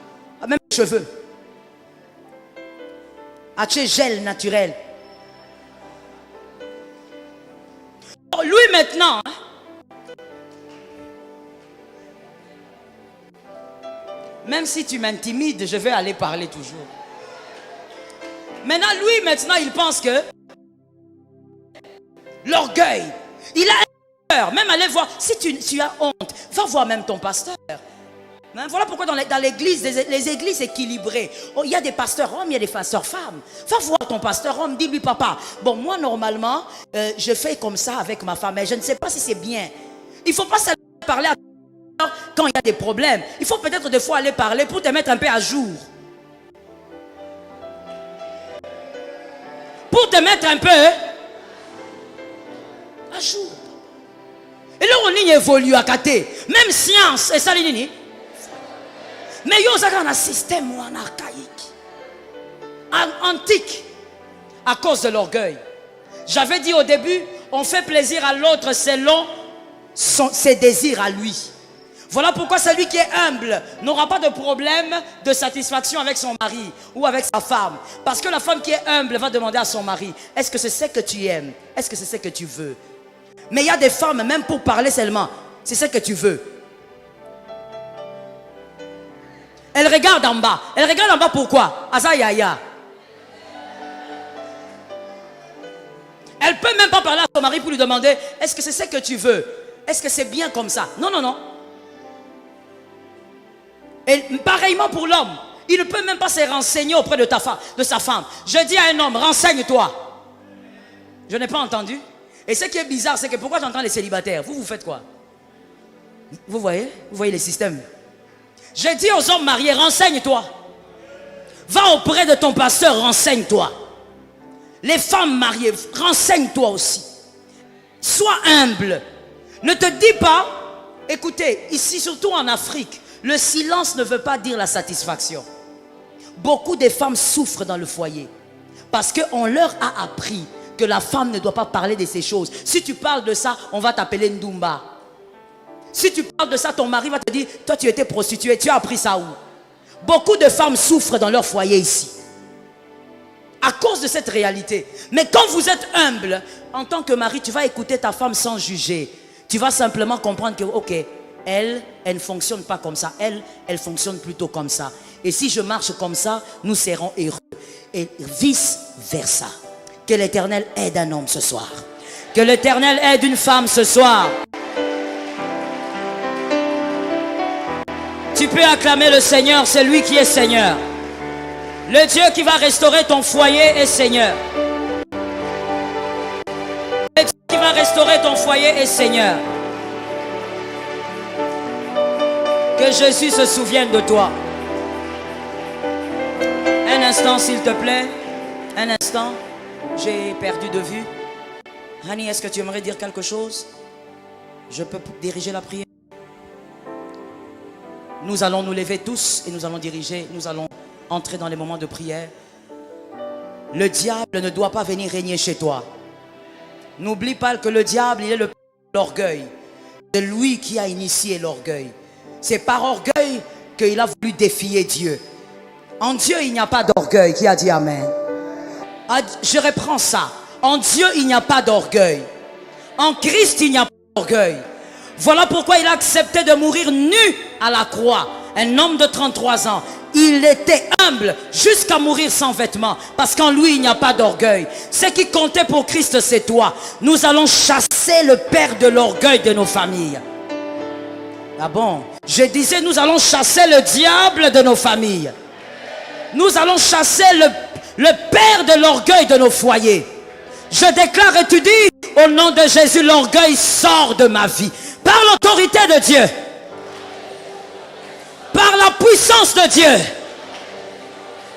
même les cheveux. À chez gel naturel. Lui maintenant, hein, même si tu m'intimides, je vais aller parler toujours. Maintenant, lui, il pense que l'orgueil, il a peur. Même aller voir, si tu as honte, va voir même ton pasteur. Voilà pourquoi dans l'église, les églises équilibrées, il y a des pasteurs hommes, il y a des pasteurs femmes. Va voir ton pasteur homme, dis-lui, papa, bon, moi normalement, je fais comme ça avec ma femme, mais je ne sais pas si c'est bien. Il ne faut pas seulement parler à quand il y a des problèmes. Il faut peut-être des fois aller parler pour te mettre un peu à jour. Pour te mettre un peu à jour. Et là, on évolue à côté. Même science, et ça, les mais il y a un système en archaïque, antique, à cause de l'orgueil. J'avais dit au début, on fait plaisir à l'autre selon ses désirs à lui. Voilà pourquoi celui qui est humble n'aura pas de problème de satisfaction avec son mari ou avec sa femme. Parce que la femme qui est humble va demander à son mari, est-ce que c'est ce que tu aimes? Est-ce que c'est ce que tu veux? Mais il y a des femmes, même pour parler seulement, c'est ce que tu veux. Elle regarde en bas. Elle regarde en bas pourquoi? Azayaya. Elle peut même pas parler à son mari pour lui demander, est-ce que c'est ce que tu veux? Est-ce que c'est bien comme ça? Non, non, non. Et pareillement pour l'homme. Il ne peut même pas se renseigner auprès de sa femme. Je dis à un homme, renseigne-toi. Je n'ai pas entendu. Et ce qui est bizarre, c'est que pourquoi j'entends les célibataires? Vous faites quoi? Vous voyez les systèmes. Je dis aux hommes mariés, renseigne-toi. Va auprès de ton pasteur, renseigne-toi. Les femmes mariées, renseigne-toi aussi. Sois humble. Ne te dis pas, écoutez, ici surtout en Afrique, le silence ne veut pas dire la satisfaction. Beaucoup de femmes souffrent dans le foyer parce qu'on leur a appris que la femme ne doit pas parler de ces choses. Si tu parles de ça, on va t'appeler Ndumba. Si tu parles de ça, ton mari va te dire, toi tu étais prostituée, tu as appris ça où? Beaucoup de femmes souffrent dans leur foyer ici. À cause de cette réalité. Mais quand vous êtes humble, en tant que mari, tu vas écouter ta femme sans juger. Tu vas simplement comprendre que, ok, elle ne fonctionne pas comme ça. Elle fonctionne plutôt comme ça. Et si je marche comme ça, nous serons heureux. Et vice versa. Que l'Éternel aide un homme ce soir. Que l'Éternel aide une femme ce soir. Tu peux acclamer le Seigneur, c'est lui qui est Seigneur. Le Dieu qui va restaurer ton foyer est Seigneur. Le Dieu qui va restaurer ton foyer est Seigneur. Que Jésus se souvienne de toi. Un instant, s'il te plaît. Un instant. J'ai perdu de vue. Hani, est-ce que tu aimerais dire quelque chose? Je peux diriger la prière. Nous allons nous lever tous et nous allons entrer dans les moments de prière. Le diable ne doit pas venir régner chez toi. N'oublie pas que le diable, il est le père de l'orgueil. C'est lui qui a initié l'orgueil. C'est par orgueil qu'il a voulu défier Dieu. En Dieu, il n'y a pas d'orgueil. Qui a dit Amen? Je reprends ça. En Dieu, il n'y a pas d'orgueil. En Christ, il n'y a pas d'orgueil. Voilà pourquoi il a accepté de mourir nu à la croix. Un homme de 33 ans. Il était humble jusqu'à mourir sans vêtements. Parce qu'en lui, il n'y a pas d'orgueil. Ce qui comptait pour Christ, c'est toi. Nous allons chasser le père de l'orgueil de nos familles. Ah bon? Je disais, nous allons chasser le diable de nos familles. Nous allons chasser le père de l'orgueil de nos foyers. Je déclare et tu dis, au nom de Jésus, l'orgueil sort de ma vie. Par l'autorité de Dieu. Par la puissance de Dieu.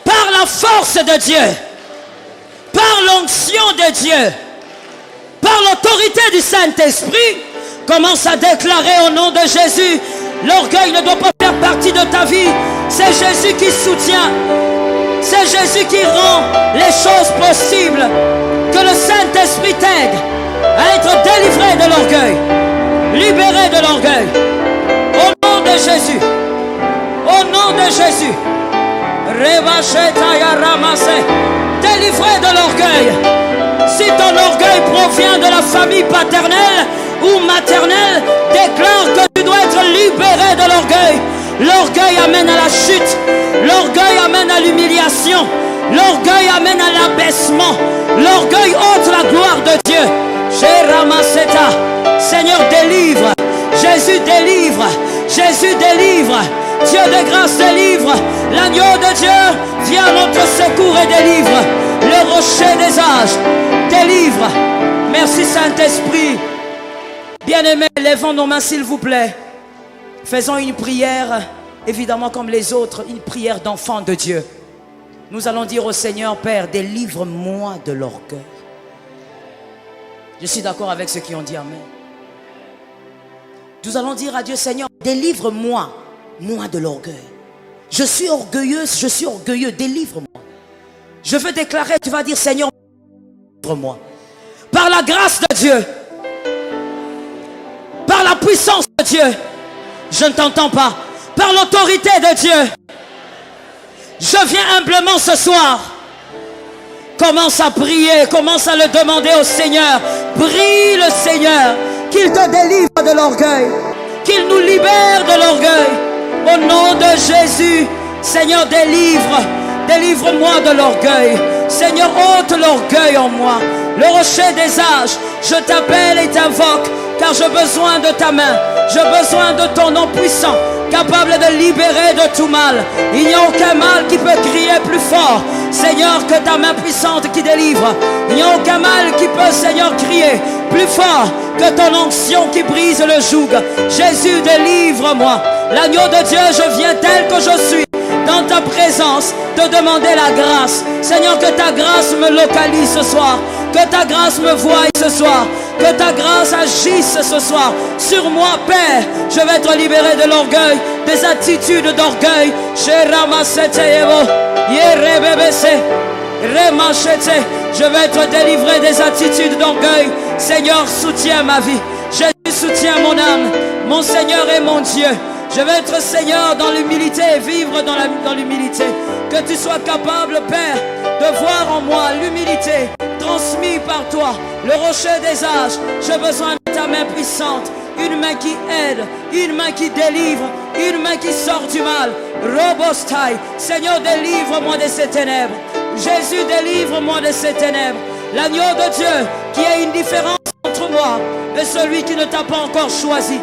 Par la force de Dieu. Par l'onction de Dieu. Par l'autorité du Saint-Esprit. Commence à déclarer au nom de Jésus. L'orgueil ne doit pas faire partie de ta vie. C'est Jésus qui soutient. C'est Jésus qui rend les choses possibles. Que le Saint-Esprit t'aide à être délivré de l'orgueil. Libéré de l'orgueil. Au nom de Jésus. Au nom de Jésus. Délivré de l'orgueil. Si ton orgueil provient de la famille paternelle ou maternelle, déclare que tu dois être libéré de l'orgueil. L'orgueil amène à la chute. L'orgueil amène à l'humiliation. L'orgueil amène à l'abaissement. L'orgueil ôte la gloire de Dieu. Seigneur, délivre. Jésus délivre. Jésus délivre. Dieu de grâce délivre. L'agneau de Dieu vient à notre secours et délivre. Le rocher des âges délivre. Merci Saint-Esprit. Bien-aimés, lèvons nos mains s'il vous plaît. Faisons une prière, évidemment comme les autres, une prière d'enfant de Dieu. Nous allons dire au Seigneur, Père, délivre-moi de l'orgueil. Je suis d'accord avec ceux qui ont dit Amen. Nous allons dire à Dieu, Seigneur, délivre-moi, moi de l'orgueil. Je suis orgueilleuse, je suis orgueilleux, délivre-moi. Je veux déclarer, tu vas dire, Seigneur, délivre-moi. Par la grâce de Dieu, par la puissance de Dieu, je ne t'entends pas, par l'autorité de Dieu, je viens humblement ce soir. Commence à prier, commence à le demander au Seigneur. Prie le Seigneur qu'il te délivre de l'orgueil, qu'il nous libère de l'orgueil. Au nom de Jésus, Seigneur, délivre-moi de l'orgueil. Seigneur, ôte l'orgueil en moi. Le rocher des âges, je t'appelle et t'invoque, car j'ai besoin de ta main, j'ai besoin de ton nom puissant, capable de libérer de tout mal. Il n'y a aucun mal qui peut crier plus fort, Seigneur, que ta main puissante qui délivre. Il n'y a aucun mal qui peut, Seigneur, crier plus fort que ton onction qui brise le joug. Jésus, délivre-moi. L'agneau de Dieu, je viens tel que je suis dans ta présence, te demander la grâce. Seigneur, que ta grâce me localise ce soir, que ta grâce me voie ce soir, que ta grâce agisse ce soir sur moi, Père. Je vais être libéré de l'orgueil, des attitudes d'orgueil. Je vais être délivré des attitudes d'orgueil. Seigneur, soutiens ma vie. Jésus, soutiens mon âme. Mon Seigneur et mon Dieu. Je vais être, Seigneur, dans l'humilité et vivre dans l'humilité. Que tu sois capable, Père, de voir en moi l'humilité transmise par toi, le rocher des âges. J'ai besoin de ta main puissante, une main qui aide, une main qui délivre, une main qui sort du mal. Robostai, Seigneur, délivre-moi de ces ténèbres. Jésus, délivre-moi de ces ténèbres. L'agneau de Dieu, qui a une différence entre moi et celui qui ne t'a pas encore choisi.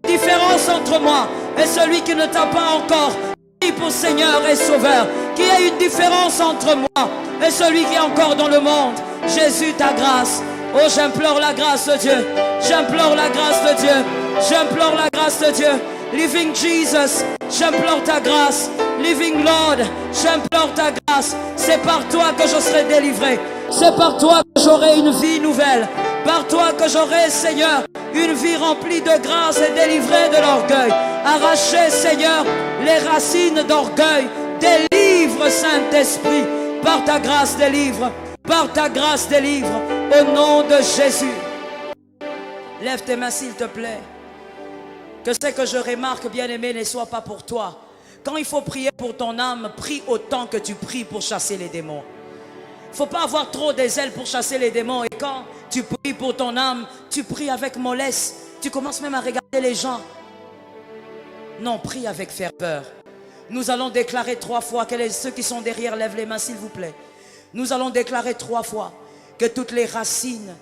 Différence entre moi et celui qui ne t'a pas encore pris pour Seigneur et Sauveur, qui a une différence entre moi et celui qui est encore dans le monde. Jésus, ta grâce. Oh, j'implore la grâce de Dieu. J'implore la grâce de Dieu. J'implore la grâce de Dieu. Living Jesus, j'implore ta grâce. Living Lord, j'implore ta grâce. C'est par toi que je serai délivré. C'est par toi que j'aurai une vie nouvelle. Par toi que j'aurai, Seigneur, une vie remplie de grâce et délivrée de l'orgueil. Arracher, Seigneur, les racines d'orgueil. Délivre, Saint-Esprit. Par ta grâce, délivre. Par ta grâce, délivre. Au nom de Jésus. Lève tes mains, s'il te plaît. Que ce que je remarque, bien-aimé, ne soit pas pour toi. Quand il faut prier pour ton âme, prie autant que tu pries pour chasser les démons. Il ne faut pas avoir trop des ailes pour chasser les démons. Et quand tu pries pour ton âme, tu pries avec mollesse. Tu commences même à regarder les gens. Non, prie avec ferveur. Nous allons déclarer 3 fois. Ceux qui sont derrière, lèvent les mains s'il vous plaît. Nous allons déclarer 3 fois que toutes les racines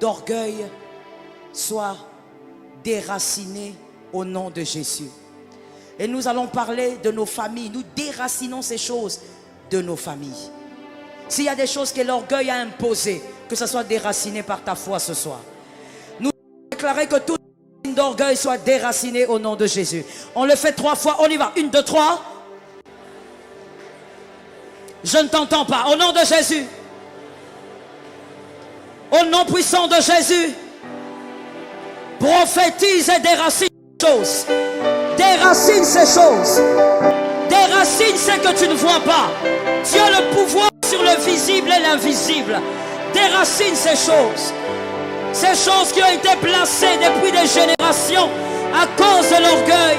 d'orgueil soient déracinées au nom de Jésus. Et nous allons parler de nos familles. Nous déracinons ces choses de nos familles. S'il y a des choses que l'orgueil a imposées, que ce soit déraciné par ta foi ce soir. Nous allons déclarer que toute racine d'orgueil soit déracinée au nom de Jésus. On le fait 3 fois, on y va. 1, 2, 3. Je ne t'entends pas. Au nom de Jésus. Au nom puissant de Jésus. Prophétise et déracine ces choses. Déracine ces choses. Déracine ce que tu ne vois pas. Tu as le pouvoir sur le visible et l'invisible. Déracine ces choses. Ces choses qui ont été placées depuis des générations à cause de l'orgueil.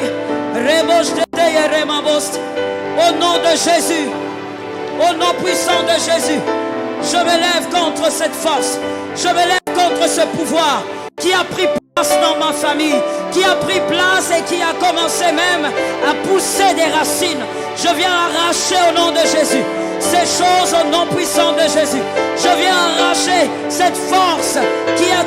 Au nom de Jésus. Au nom puissant de Jésus. Je me lève contre cette force. Je me lève contre ce pouvoir qui a pris place dans ma famille, qui a pris place et qui a commencé même à pousser des racines. Je viens arracher au nom de Jésus ces choses au nom puissant de Jésus. Je viens arracher cette force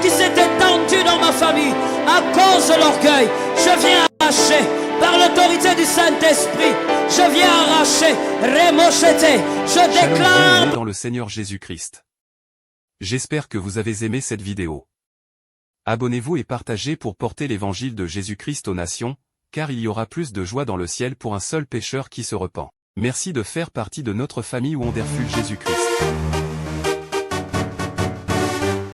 qui s'est étendue dans ma famille à cause de l'orgueil. Je viens arracher par l'autorité du Saint-Esprit. Je viens arracher. Remochete. Je déclare Shalom dans le Seigneur Jésus-Christ. J'espère que vous avez aimé cette vidéo. Abonnez-vous et partagez pour porter l'évangile de Jésus-Christ aux nations, car il y aura plus de joie dans le ciel pour un seul pécheur qui se repent. Merci de faire partie de notre famille Wonderful Jésus-Christ.